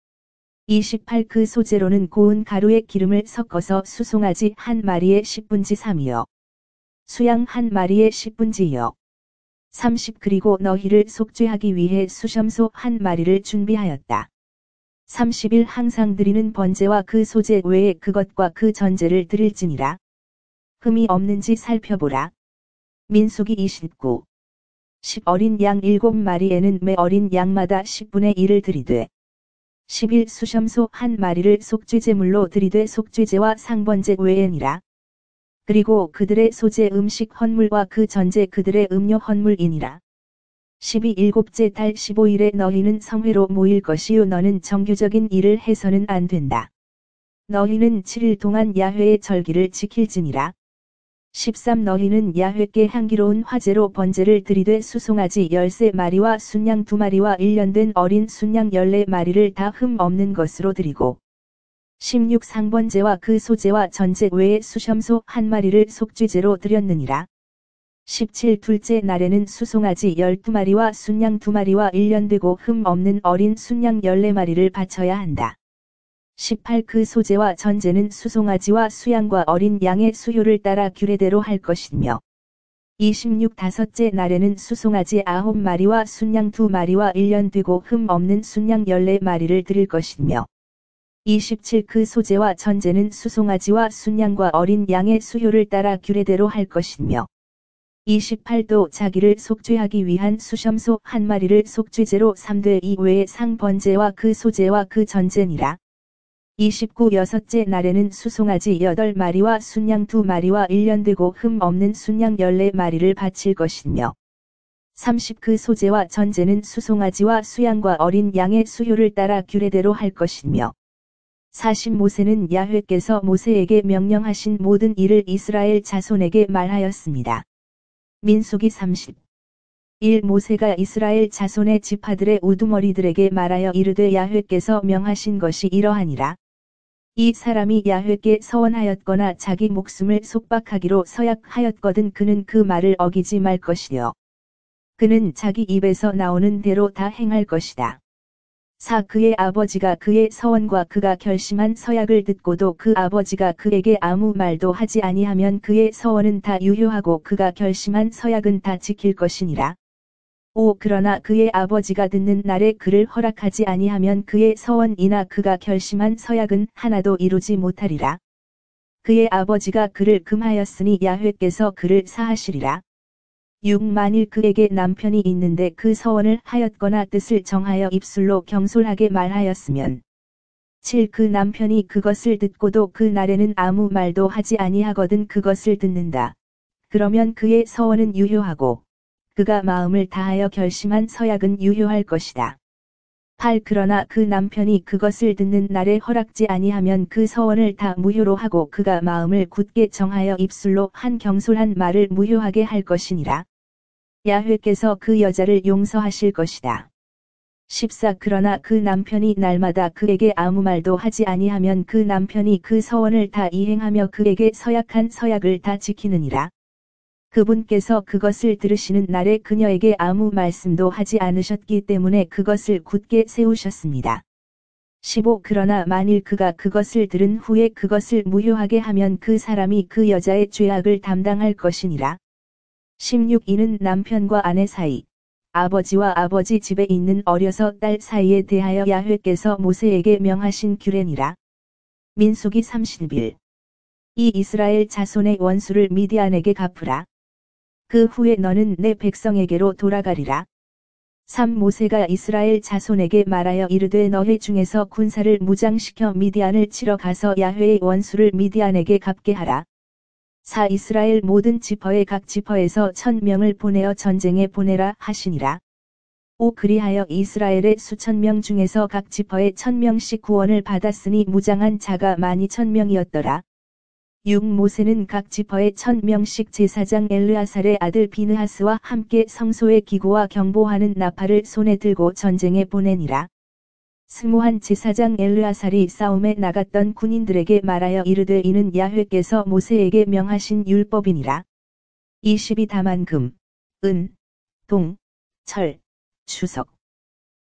28. 그 소재로는 고운 가루에 기름을 섞어서 수송아지 한 마리에 10분지 3이요, 수양 한 마리에 10분지이요. 30. 그리고 너희를 속죄하기 위해 수염소 한 마리를 준비하였다. 30일 항상 드리는 번제와 그 소재 외에 그것과 그 전제를 드릴지니라. 흠이 없는지 살펴보라. 민수기 29. 10. 어린 양 7마리에는 매 어린 양마다 10분의 1을 드리되 10일 수염소 한 마리를 속죄제물로 드리되 속죄제와 상번제 외에니라. 그리고 그들의 소재 음식 헌물과 그 전제 그들의 음료 헌물이니라. 12. 일곱째 달 15일에 너희는 성회로 모일 것이요 너는 정규적인 일을 해서는 안 된다. 너희는 7일 동안 야훼의 절기를 지킬지니라. 13. 너희는 야훼께 향기로운 화제로 번제를 드리되 수송아지 13마리와 순양 2마리와 1년 된 어린 순양 14마리를 다 흠 없는 것으로 드리고 16. 상번제와 그 소제와 전제 외에 수염소 한 마리를 속죄제로 드렸느니라. 17. 둘째 날에는 수송아지 12마리와 순양 2마리와 1년 되고 흠 없는 어린 순양 14마리를 바쳐야 한다. 18. 그 소제와 전제는 수송아지와 수양과 어린 양의 수효를 따라 규례대로 할 것이며 26. 다섯째 날에는 수송아지 9마리와 순양 2마리와 1년 되고 흠 없는 순양 14마리를 드릴 것이며 27. 그 소제와 전제는 수송아지와 순양과 어린 양의 수효를 따라 규례대로 할 것이며 28도 자기를 속죄하기 위한 수염소 한 마리를 속죄제로 3되 이 외의 상번제와 그 소제와 그 전제니라. 29 여섯째 날에는 수송아지 8마리와 순양 2마리와 1년 되고 흠 없는 순양 14마리를 바칠 것이며 30 그 소재와 전제는 수송아지와 수양과 어린 양의 수요를 따라 규례대로 할 것이며 40 모세는 야훼께서 모세에게 명령하신 모든 일을 이스라엘 자손에게 말하였습니다. 민수기 30 1 모세가 이스라엘 자손의 지파들의 우두머리들에게 말하여 이르되 야훼께서 명하신 것이 이러하니라. 이 사람이 야훼께 서원하였거나 자기 목숨을 속박하기로 서약하였거든 그는 그 말을 어기지 말 것이요. 그는 자기 입에서 나오는 대로 다 행할 것이다. 4 그의 아버지가 그의 서원과 그가 결심한 서약을 듣고도 그 아버지가 그에게 아무 말도 하지 아니하면 그의 서원은 다 유효하고 그가 결심한 서약은 다 지킬 것이니라. 5 그러나 그의 아버지가 듣는 날에 그를 허락하지 아니하면 그의 서원이나 그가 결심한 서약은 하나도 이루지 못하리라. 그의 아버지가 그를 금하였으니 야훼께서 그를 사하시리라. 6 만일 그에게 남편이 있는데 그 서원을 하였거나 뜻을 정하여 입술로 경솔하게 말하였으면 7 그 남편이 그것을 듣고도 그 날에는 아무 말도 하지 아니하거든 그것을 듣는다. 그러면 그의 서원은 유효하고 그가 마음을 다하여 결심한 서약은 유효할 것이다. 8 그러나 그 남편이 그것을 듣는 날에 허락지 아니하면 그 서원을 다 무효로 하고 그가 마음을 굳게 정하여 입술로 한 경솔한 말을 무효하게 할 것이니라. 야훼께서 그 여자를 용서하실 것이다. 14 그러나 그 남편이 날마다 그에게 아무 말도 하지 아니하면 그 남편이 그 서원을 다 이행하며 그에게 서약한 서약을 다 지키느니라. 그분께서 그것을 들으시는 날에 그녀에게 아무 말씀도 하지 않으셨기 때문에 그것을 굳게 세우셨습니다. 15 그러나 만일 그가 그것을 들은 후에 그것을 무효하게 하면 그 사람이 그 여자의 죄악을 담당할 것이니라. 16 이는 남편과 아내 사이, 아버지와 아버지 집에 있는 어려서 딸 사이에 대하여 야훼께서 모세에게 명하신 규례니라. 민수기 30일 이 이스라엘 자손의 원수를 미디안에게 갚으라. 그 후에 너는 내 백성에게로 돌아가리라. 3 모세가 이스라엘 자손에게 말하여 이르되 너희 중에서 군사를 무장시켜 미디안을 치러 가서 야훼의 원수를 미디안에게 갚게 하라. 4 이스라엘 모든 지파의 각 지파에서 1000명을 보내어 전쟁에 보내라 하시니라. 5 그리하여 이스라엘의 수천 명 중에서 각 지파의 1000명씩 구원을 받았으니 무장한 자가 12000명이었더라. 6 모세는 각 지파의 1000명씩 제사장 엘르아살의 아들 비느하스와 함께 성소의 기구와 경보하는 나팔을 손에 들고 전쟁에 보내니라. 스무한 제사장 엘르아살이 싸움에 나갔던 군인들에게 말하여 이르되 이는 야훼께서 모세에게 명하신 율법이니라. 22 다만 금, 은, 동, 철, 주석.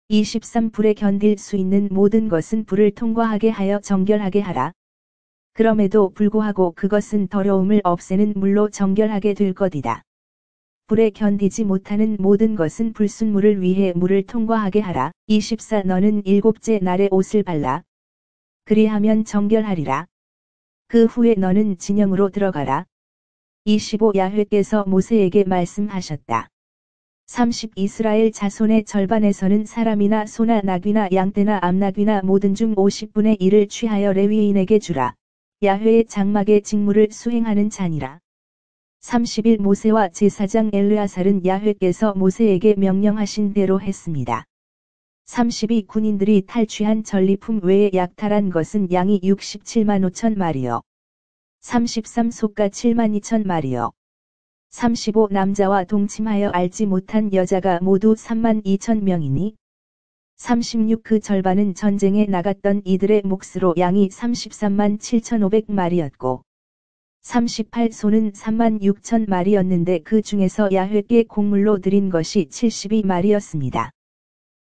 23 불에 견딜 수 있는 모든 것은 불을 통과하게 하여 정결하게 하라. 그럼에도 불구하고 그것은 더러움을 없애는 물로 정결하게 될 것이다. 불에 견디지 못하는 모든 것은 불순물을 위해 물을 통과하게 하라. 24 너는 일곱째 날에 옷을 발라. 그리하면 정결하리라. 그 후에 너는 진영으로 들어가라. 25 야훼께서 모세에게 말씀하셨다. 30 이스라엘 자손의 절반에서는 사람이나 소나 나귀나 양떼나 암나귀나 모든 중 50분의 1을 취하여 레위인에게 주라. 야훼의 장막의 직무를 수행하는 자니라. 31 모세와 제사장 엘르아살은 야훼께서 모세에게 명령하신 대로 했습니다. 32 군인들이 탈취한 전리품 외에 약탈한 것은 양이 67만 5천 마리요. 33 소가 7만 2천 마리요. 35 남자와 동침하여 알지 못한 여자가 모두 3만 2천 명이니 36 그 절반은 전쟁에 나갔던 이들의 몫으로 양이 33만 7,500마리였고 38 소는 3만 6천 마리였는데 그 중에서 야훼께 곡물로 드린 것이 72마리였습니다.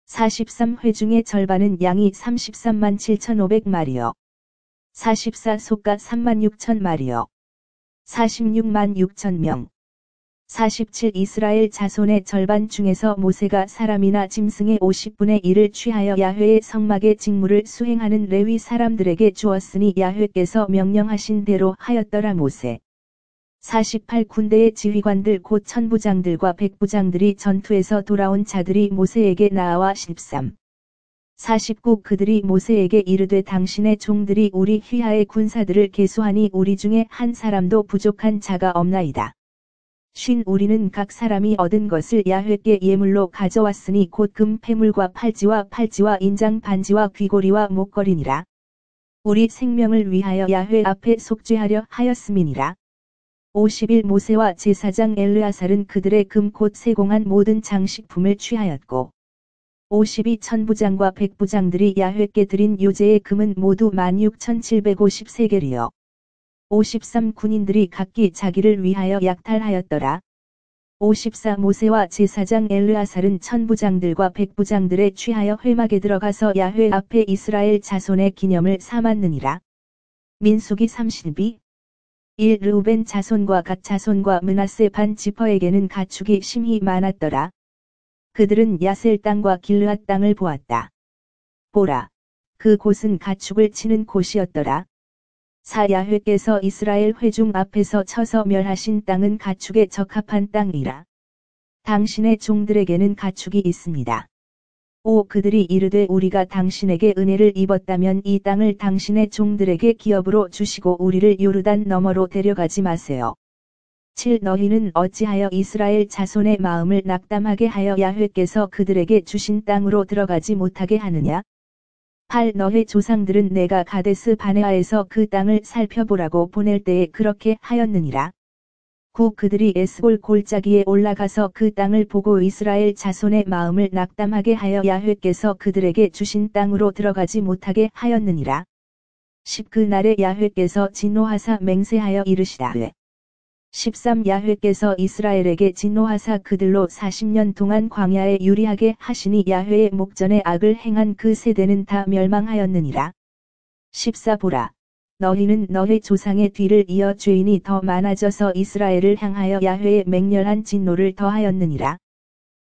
43 회중의 절반은 양이 33만 7,500마리요. 44 소가 3만 6천 마리요. 46만 6천 명. 47 이스라엘 자손의 절반 중에서 모세가 사람이나 짐승의 50분의 1을 취하여 야훼의 성막의 직무를 수행하는 레위 사람들에게 주었으니 야훼께서 명령하신 대로 하였더라. 모세 48 군대의 지휘관들 곧 천부장들과 백부장들이 전투에서 돌아온 자들이 모세에게 나아와 13 49 그들이 모세에게 이르되 당신의 종들이 우리 휘하의 군사들을 계수하니 우리 중에 한 사람도 부족한 자가 없나이다. 50 우리는 각 사람이 얻은 것을 야훼께 예물로 가져왔으니 곧 금 패물과 팔찌와 인장 반지와 귀고리와 목걸이니라. 우리 생명을 위하여 야훼 앞에 속죄하려 하였음이니라. 51 모세와 제사장 엘르아살은 그들의 금 곧 세공한 모든 장식품을 취하였고 52 천부장과 백부장들이 야훼께 드린 요제의 금은 모두 16,750세겔이요. 53 군인들이 각기 자기를 위하여 약탈하였더라. 54 모세와 제사장 엘르아살은 천부장들과 백부장들에 취하여 회막에 들어가서 야훼 앞에 이스라엘 자손의 기념을 삼았느니라. 민수기 32 1 르우벤 자손과 갓 자손과 므낫세 반 지파에게는 가축이 심히 많았더라. 그들은 야셀 땅과 길르앗 땅을 보았다. 보라, 그 곳은 가축을 치는 곳이었더라. 4 야훼께서 이스라엘 회중 앞에서 쳐서 멸하신 땅은 가축에 적합한 땅이라. 당신의 종들에게는 가축이 있습니다. 5 그들이 이르되 우리가 당신에게 은혜를 입었다면 이 땅을 당신의 종들에게 기업으로 주시고 우리를 요르단 너머로 데려가지 마세요. 7 너희는 어찌하여 이스라엘 자손의 마음을 낙담하게 하여 야훼께서 그들에게 주신 땅으로 들어가지 못하게 하느냐? 8 너희 조상들은 내가 가데스 바네아에서 그 땅을 살펴보라고 보낼 때에 그렇게 하였느니라. 9 그들이 에스볼 골짜기에 올라가서 그 땅을 보고 이스라엘 자손의 마음을 낙담하게 하여 야훼께서 그들에게 주신 땅으로 들어가지 못하게 하였느니라. 10 그날에 야훼께서 진노하사 맹세하여 이르시되 13 야훼께서 이스라엘에게 진노하사 그들로 40년 동안 광야에 유리하게 하시니 야훼의 목전에 악을 행한 그 세대는 다 멸망하였느니라. 14 보라, 너희는 너희 조상의 뒤를 이어 죄인이 더 많아져서 이스라엘을 향하여 야훼의 맹렬한 진노를 더하였느니라.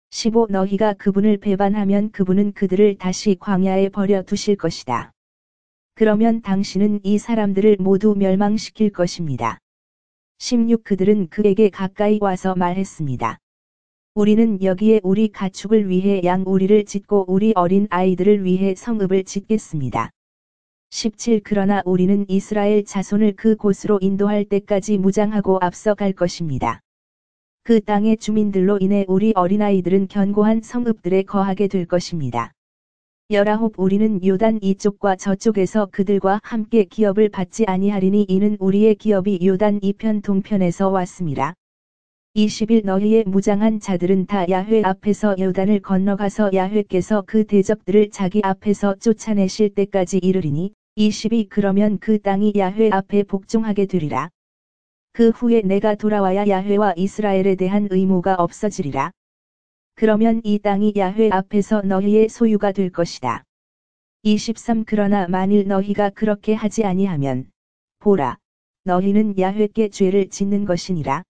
15 너희가 그분을 배반하면 그분은 그들을 다시 광야에 버려 두실 것이다. 그러면 당신은 이 사람들을 모두 멸망시킬 것입니다. 16 그들은 그에게 가까이 와서 말했습니다. 우리는 여기에 우리 가축을 위해 양 우리를 짓고 우리 어린 아이들을 위해 성읍을 짓겠습니다. 17 그러나 우리는 이스라엘 자손을 그 곳으로 인도할 때까지 무장하고 앞서갈 것입니다. 그 땅의 주민들로 인해 우리 어린아이들은 견고한 성읍들에 거하게 될 것입니다. 19 우리는 요단 이쪽과 저쪽에서 그들과 함께 기업을 받지 아니하리니 이는 우리의 기업이 요단 이편 동편에서 왔습니다. 20일 너희의 무장한 자들은 다 야훼 앞에서 요단을 건너가서 야훼께서 그 대적들을 자기 앞에서 쫓아내실 때까지 이르리니 22 그러면 그 땅이 야훼 앞에 복종하게 되리라. 그 후에 내가 돌아와야 야훼와 이스라엘에 대한 의무가 없어지리라. 그러면 이 땅이 야훼 앞에서 너희의 소유가 될 것이다. 23 그러나 만일 너희가 그렇게 하지 아니하면 보라, 너희는 야훼께 죄를 짓는 것이니라.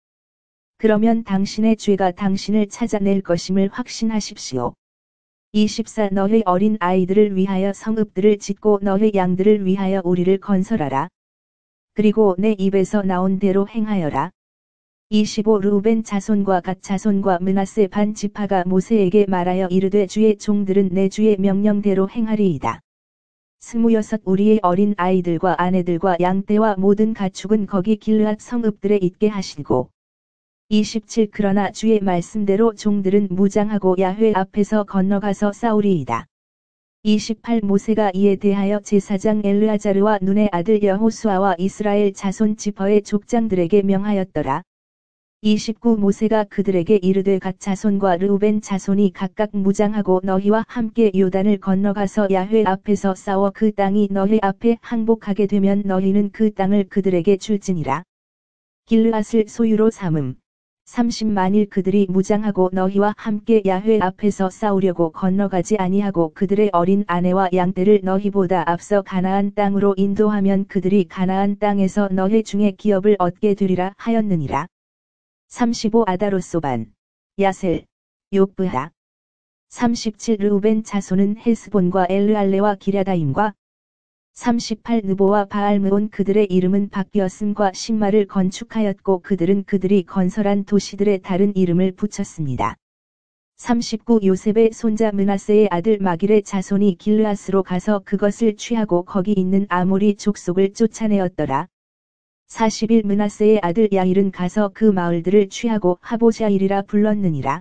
그러면 당신의 죄가 당신을 찾아낼 것임을 확신하십시오. 24 너희 어린 아이들을 위하여 성읍들을 짓고 너희 양들을 위하여 우리를 건설하라. 그리고 내 입에서 나온 대로 행하여라. 25 르우벤 자손과 갓 자손과 므낫세 반 지파가 모세에게 말하여 이르되 주의 종들은 내 주의 명령대로 행하리이다. 26 우리의 어린 아이들과 아내들과 양떼와 모든 가축은 거기 길르앗 성읍들에 있게 하시고 27 그러나 주의 말씀대로 종들은 무장하고 야훼 앞에서 건너가서 싸우리이다. 28 모세가 이에 대하여 제사장 엘르아자르와 눈의 아들 여호수아와 이스라엘 자손 지파의 족장들에게 명하였더라. 29 모세가 그들에게 이르되 갓 자손과 르우벤 자손이 각각 무장하고 너희와 함께 요단을 건너가서 야훼 앞에서 싸워 그 땅이 너희 앞에 항복하게 되면 너희는 그 땅을 그들에게 줄지니라. 길르앗을 소유로 삼음. 30만일 그들이 무장하고 너희와 함께 야훼 앞에서 싸우려고 건너가지 아니하고 그들의 어린 아내와 양떼를 너희보다 앞서 가나안 땅으로 인도하면 그들이 가나안 땅에서 너희 중에 기업을 얻게 되리라 하였느니라. 35 아다로소반, 야셀, 욕브하. 37 르우벤 자손은 헤스본과 엘르알레와 기랴다임과 38 느보와 바알므온 그들의 이름은 바뀌었음과 신마를 건축하였고 그들은 그들이 건설한 도시들의 다른 이름을 붙였습니다. 39 요셉의 손자 므낫세의 아들 마길의 자손이 길르앗으로 가서 그것을 취하고 거기 있는 아모리 족속을 쫓아내었더라. 40일 므낫세의 아들 야일은 가서 그 마을들을 취하고 하보자일이라 불렀느니라.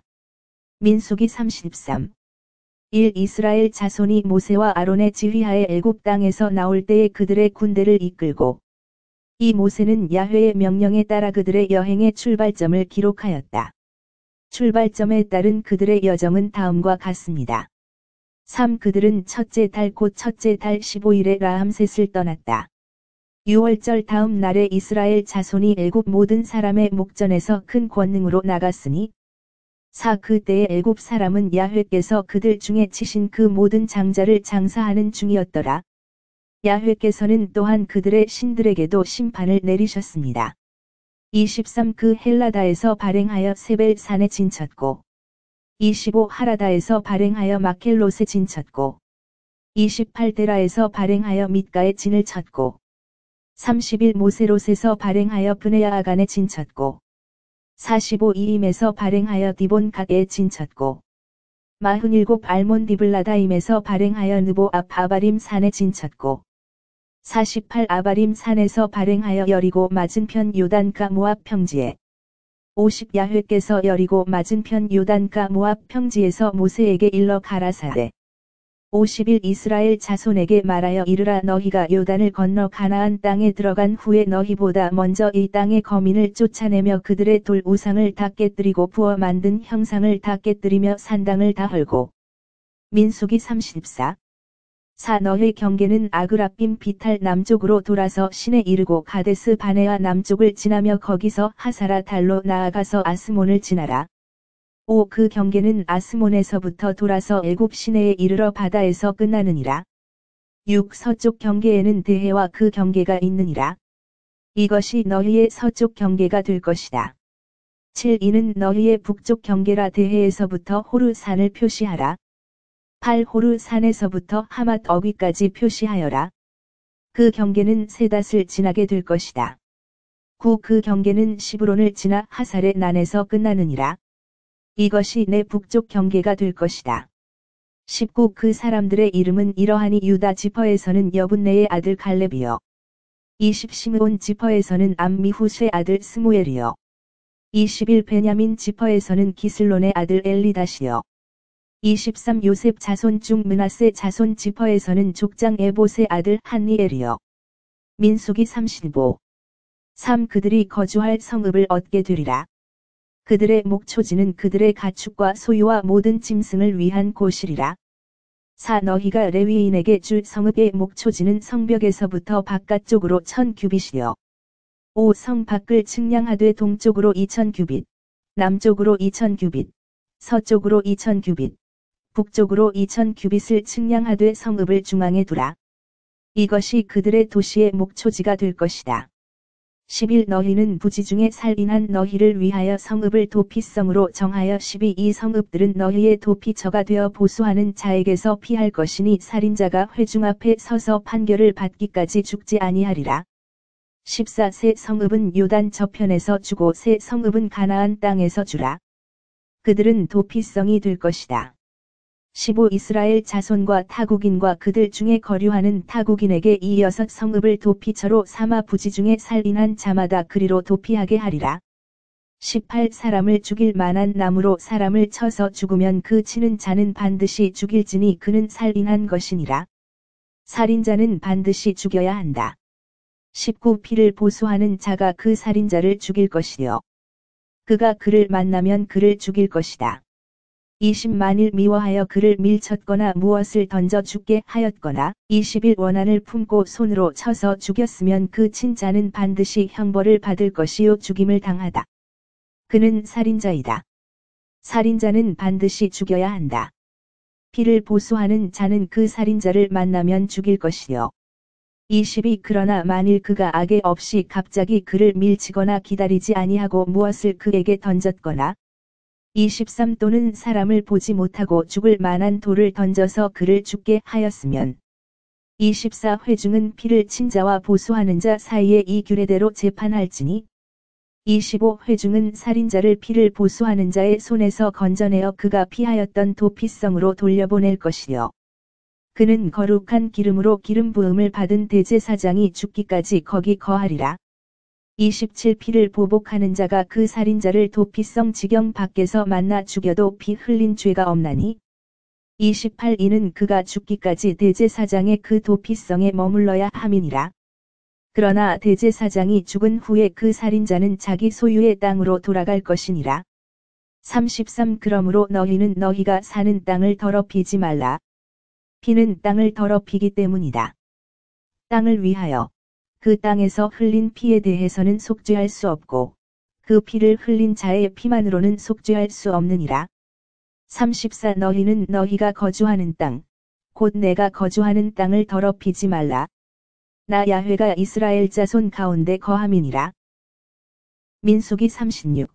민수기 33. 1 이스라엘 자손이 모세와 아론의 지휘하에 애굽 땅에서 나올 때에 그들의 군대를 이끌고 이 모세는 야훼의 명령에 따라 그들의 여행의 출발점을 기록하였다. 출발점에 따른 그들의 여정은 다음과 같습니다. 3. 그들은 첫째 달 곧 첫째 달 15일에 라함셋을 떠났다. 6월절 다음 날에 이스라엘 자손이 애굽 모든 사람의 목전에서 큰 권능으로 나갔으니 4. 그때에 애굽 사람은 야훼께서 그들 중에 치신 그 모든 장자를 장사하는 중이었더라. 야훼께서는 또한 그들의 신들에게도 심판을 내리셨습니다. 23. 그 헬라다에서 발행하여 세벨산에 진쳤고 25. 하라다에서 발행하여 마켈롯에 진쳤고 28. 데라에서 발행하여 mit가에 진을 쳤고 31. 모세롯에서 발행하여 브네야아간에 진쳤고 45. 이임에서 발행하여 디본갓에 진쳤고 47. 알몬디블라다임에서 발행하여 느보 앞 아바림 산에 진쳤고 48. 아바림 산에서 발행하여 여리고 맞은편 요단가 모압 평지에 50. 야훼께서 여리고 맞은편 요단가 모압 평지에서 모세에게 일러 가라사대 51. 이스라엘 자손에게 말하여 이르라 너희가 요단을 건너 가나안 땅에 들어간 후에 너희보다 먼저 이 땅의 거민을 쫓아내며 그들의 돌 우상을 다 깨뜨리고 부어 만든 형상을 다 깨뜨리며 산당을 다 헐고 민수기 34. 4. 너희 경계는 아그라빔 비탈 남쪽으로 돌아서 신에 이르고 가데스 바네아 남쪽을 지나며 거기서 하사라 달로 나아가서 아스몬을 지나라. 5. 그 경계는 아스몬에서부터 돌아서 애굽 시내에 이르러 바다에서 끝나느니라. 6. 서쪽 경계에는 드해와 그 경계가 있느니라. 이것이 너희의 서쪽 경계가 될 것이다. 7. 이는 너희의 북쪽 경계라 드해에서부터 호르산을 표시하라. 8. 호르산에서부터 하맛 어귀까지 표시하여라. 그 경계는 세닷을 지나게 될 것이다. 9. 그 경계는 시브론을 지나 하살의 난에서 끝나느니라. 이것이 내 북쪽 경계가 될 것이다. 19. 그 사람들의 이름은 이러하니 유다 지퍼에서는 여분네의 아들 갈렙이요. 20. 시므온 지퍼에서는 암미후스의 아들 스무엘이요. 21. 베냐민 지퍼에서는 기슬론의 아들 엘리다시요. 23. 요셉 자손 중 므낫세 자손 지퍼에서는 족장 에봇의 아들 한니엘이요. 민수기 35. 3. 그들이 거주할 성읍을 얻게 되리라. 그들의 목초지는 그들의 가축과 소유와 모든 짐승을 위한 곳이리라. 4. 너희가 레위인에게 줄 성읍의 목초지는 성벽에서부터 바깥쪽으로 1000규빗이요. 5. 성 밖을 측량하되 동쪽으로 2000규빗, 남쪽으로 2000규빗, 서쪽으로 2000규빗, 북쪽으로 2000규빗을 측량하되 성읍을 중앙에 두라. 이것이 그들의 도시의 목초지가 될 것이다. 11. 너희는 부지 중에 살인한 너희를 위하여 성읍을 도피성으로 정하여 12. 이 성읍들은 너희의 도피처가 되어 보수하는 자에게서 피할 것이니 살인자가 회중 앞에 서서 판결을 받기까지 죽지 아니하리라. 14. 새 성읍은 요단 저편에서 주고 새 성읍은 가나안 땅에서 주라. 그들은 도피성이 될 것이다. 15. 이스라엘 자손과 타국인과 그들 중에 거류하는 타국인에게 이 6 성읍을 도피처로 삼아 부지 중에 살인한 자마다 그리로 도피하게 하리라. 18. 사람을 죽일 만한 나무로 사람을 쳐서 죽으면 그 치는 자는 반드시 죽일지니 그는 살인한 것이니라. 살인자는 반드시 죽여야 한다. 19. 피를 보수하는 자가 그 살인자를 죽일 것이요. 그가 그를 만나면 그를 죽일 것이다. 20. 만일 미워하여 그를 밀쳤거나 무엇을 던져 죽게 하였거나 21. 원한을 품고 손으로 쳐서 죽였으면 그 친자는 반드시 형벌을 받을 것이요 죽임을 당하다. 그는 살인자이다. 살인자는 반드시 죽여야 한다. 피를 보수하는 자는 그 살인자를 만나면 죽일 것이요. 22. 그러나 만일 그가 악에 없이 갑자기 그를 밀치거나 기다리지 아니하고 무엇을 그에게 던졌거나 23. 또는 사람을 보지 못하고 죽을 만한 돌을 던져서 그를 죽게 하였으면 24. 회중은 피를 친 자와 보수하는 자 사이에 이 규례대로 재판할지니 25 회중은 살인자를 피를 보수하는 자의 손에서 건져내어 그가 피하였던 도피성으로 돌려보낼 것이요. 그는 거룩한 기름으로 기름 부음을 받은 대제사장이 죽기까지 거기 거하리라. 27 피를 보복하는 자가 그 살인자를 도피성 지경 밖에서 만나 죽여도 피 흘린 죄가 없나니. 28 이는 그가 죽기까지 대제사장의 그 도피성에 머물러야 함이니라. 그러나 대제사장이 죽은 후에 그 살인자는 자기 소유의 땅으로 돌아갈 것이니라. 33 그러므로 너희는 너희가 사는 땅을 더럽히지 말라. 피는 땅을 더럽히기 때문이다. 땅을 위하여 그 땅에서 흘린 피에 대해서는 속죄할 수 없고 그 피를 흘린 자의 피만으로는 속죄할 수 없느니라. 34 너희는 너희가 거주하는 땅, 곧 내가 거주하는 땅을 더럽히지 말라. 나 야훼가 이스라엘 자손 가운데 거함이니라. 민수기 36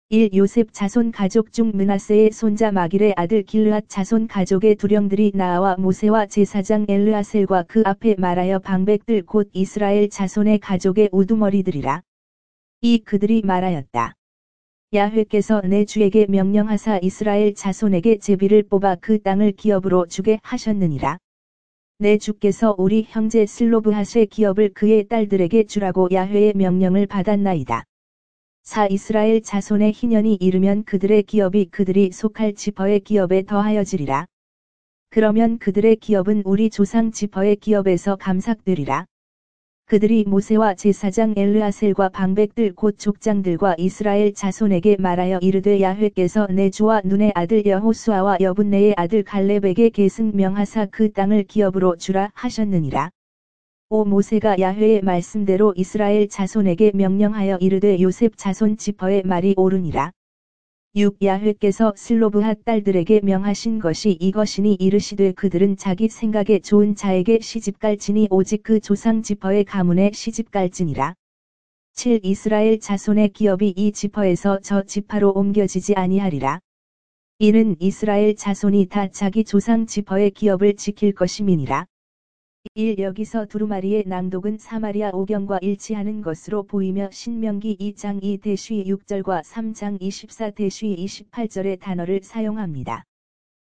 1 요셉 자손 가족 중 므낫세의 손자 마길의 아들 길르앗 자손 가족의 두령들이 나아와 모세와 제사장 엘르아셀과 그 앞에 말하여 방백들 곧 이스라엘 자손의 가족의 우두머리들이라. 이 그들이 말하였다. 야훼께서 내 주에게 명령하사 이스라엘 자손에게 제비를 뽑아 그 땅을 기업으로 주게 하셨느니라. 내 주께서 우리 형제 슬로브핫의 기업을 그의 딸들에게 주라고 야훼의 명령을 받았나이다. 4 이스라엘 자손의 희년이 이르면 그들의 기업이 그들이 속할 지파의 기업에 더하여지리라. 그러면 그들의 기업은 우리 조상 지파의 기업에서 감삭되리라. 그들이 모세와 제사장 엘르아셀과 방백들 곧 족장들과 이스라엘 자손에게 말하여 이르되 야훼께서 내 주와 눈의 아들 여호수아와 여분네의 아들 갈렙에게 계승 명하사 그 땅을 기업으로 주라 하셨느니라. 5 모세가 야훼의 말씀대로 이스라엘 자손에게 명령하여 이르되 요셉 자손 지파의 말이 옳으니라. 6 야훼께서 슬로브핫 딸들에게 명하신 것이 이것이니 이르시되 그들은 자기 생각에 좋은 자에게 시집갈지니 오직 그 조상 지파의 가문에 시집갈지니라. 7 이스라엘 자손의 기업이 이 지파에서 저 지파로 옮겨지지 아니하리라. 이는 이스라엘 자손이 다 자기 조상 지파의 기업을 지킬 것임이니라. 1 여기서 두루마리의 낭독은 사마리아 오경과 일치하는 것으로 보이며 신명기 2장 2-6절과 3장 24-28절의 단어를 사용합니다.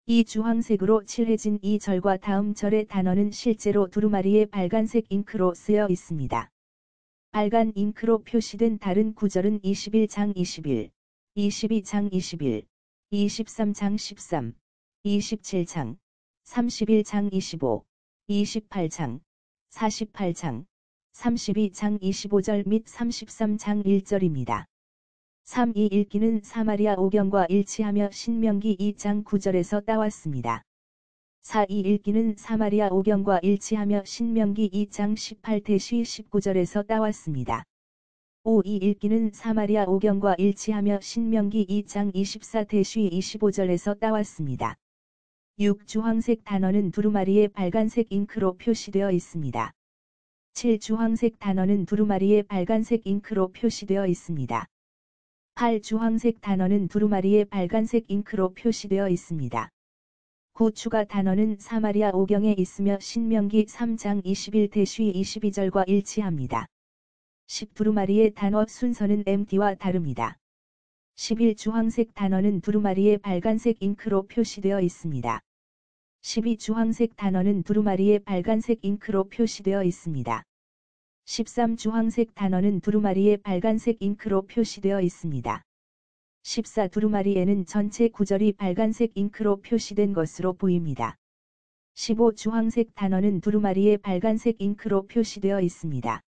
이 주황색으로 칠해진 이 절과 다음 절의 단어는 실제로 두루마리의 빨간색 잉크로 쓰여 있습니다. 빨간 잉크로 표시된 다른 구절은 21장 21, 22장 21, 23장 13, 27장, 31장 25, 28장, 48장, 32장 25절 및 33장 1절입니다. 3. 이 읽기는 사마리아 오경과 일치하며 신명기 2장 9절에서 따왔습니다. 4. 이 읽기는 사마리아 오경과 일치하며 신명기 2장 18-19절에서 따왔습니다. 5. 이 읽기는 사마리아 오경과 일치하며 신명기 2장 24-25절에서 따왔습니다. 6. 주황색 단어는 두루마리의 빨간색 잉크로 표시되어 있습니다. 7. 주황색 단어는 두루마리의 빨간색 잉크로 표시되어 있습니다. 8. 주황색 단어는 두루마리의 빨간색 잉크로 표시되어 있습니다. 9. 추가 단어는 사마리아 오경에 있으며 신명기 3장 21-22절과 일치합니다. 10. 두루마리의 단어 순서는 MT와 다릅니다. 11. 주황색 단어는 두루마리의 빨간색 잉크로 표시되어 있습니다. 12. 주황색 단어는 두루마리의 빨간색 잉크로 표시되어 있습니다. 13. 주황색 단어는 두루마리의 빨간색 잉크로 표시되어 있습니다. 14. 두루마리에는 전체 구절이 빨간색 잉크로 표시된 것으로 보입니다. 15. 주황색 단어는 두루마리의 빨간색 잉크로 표시되어 있습니다.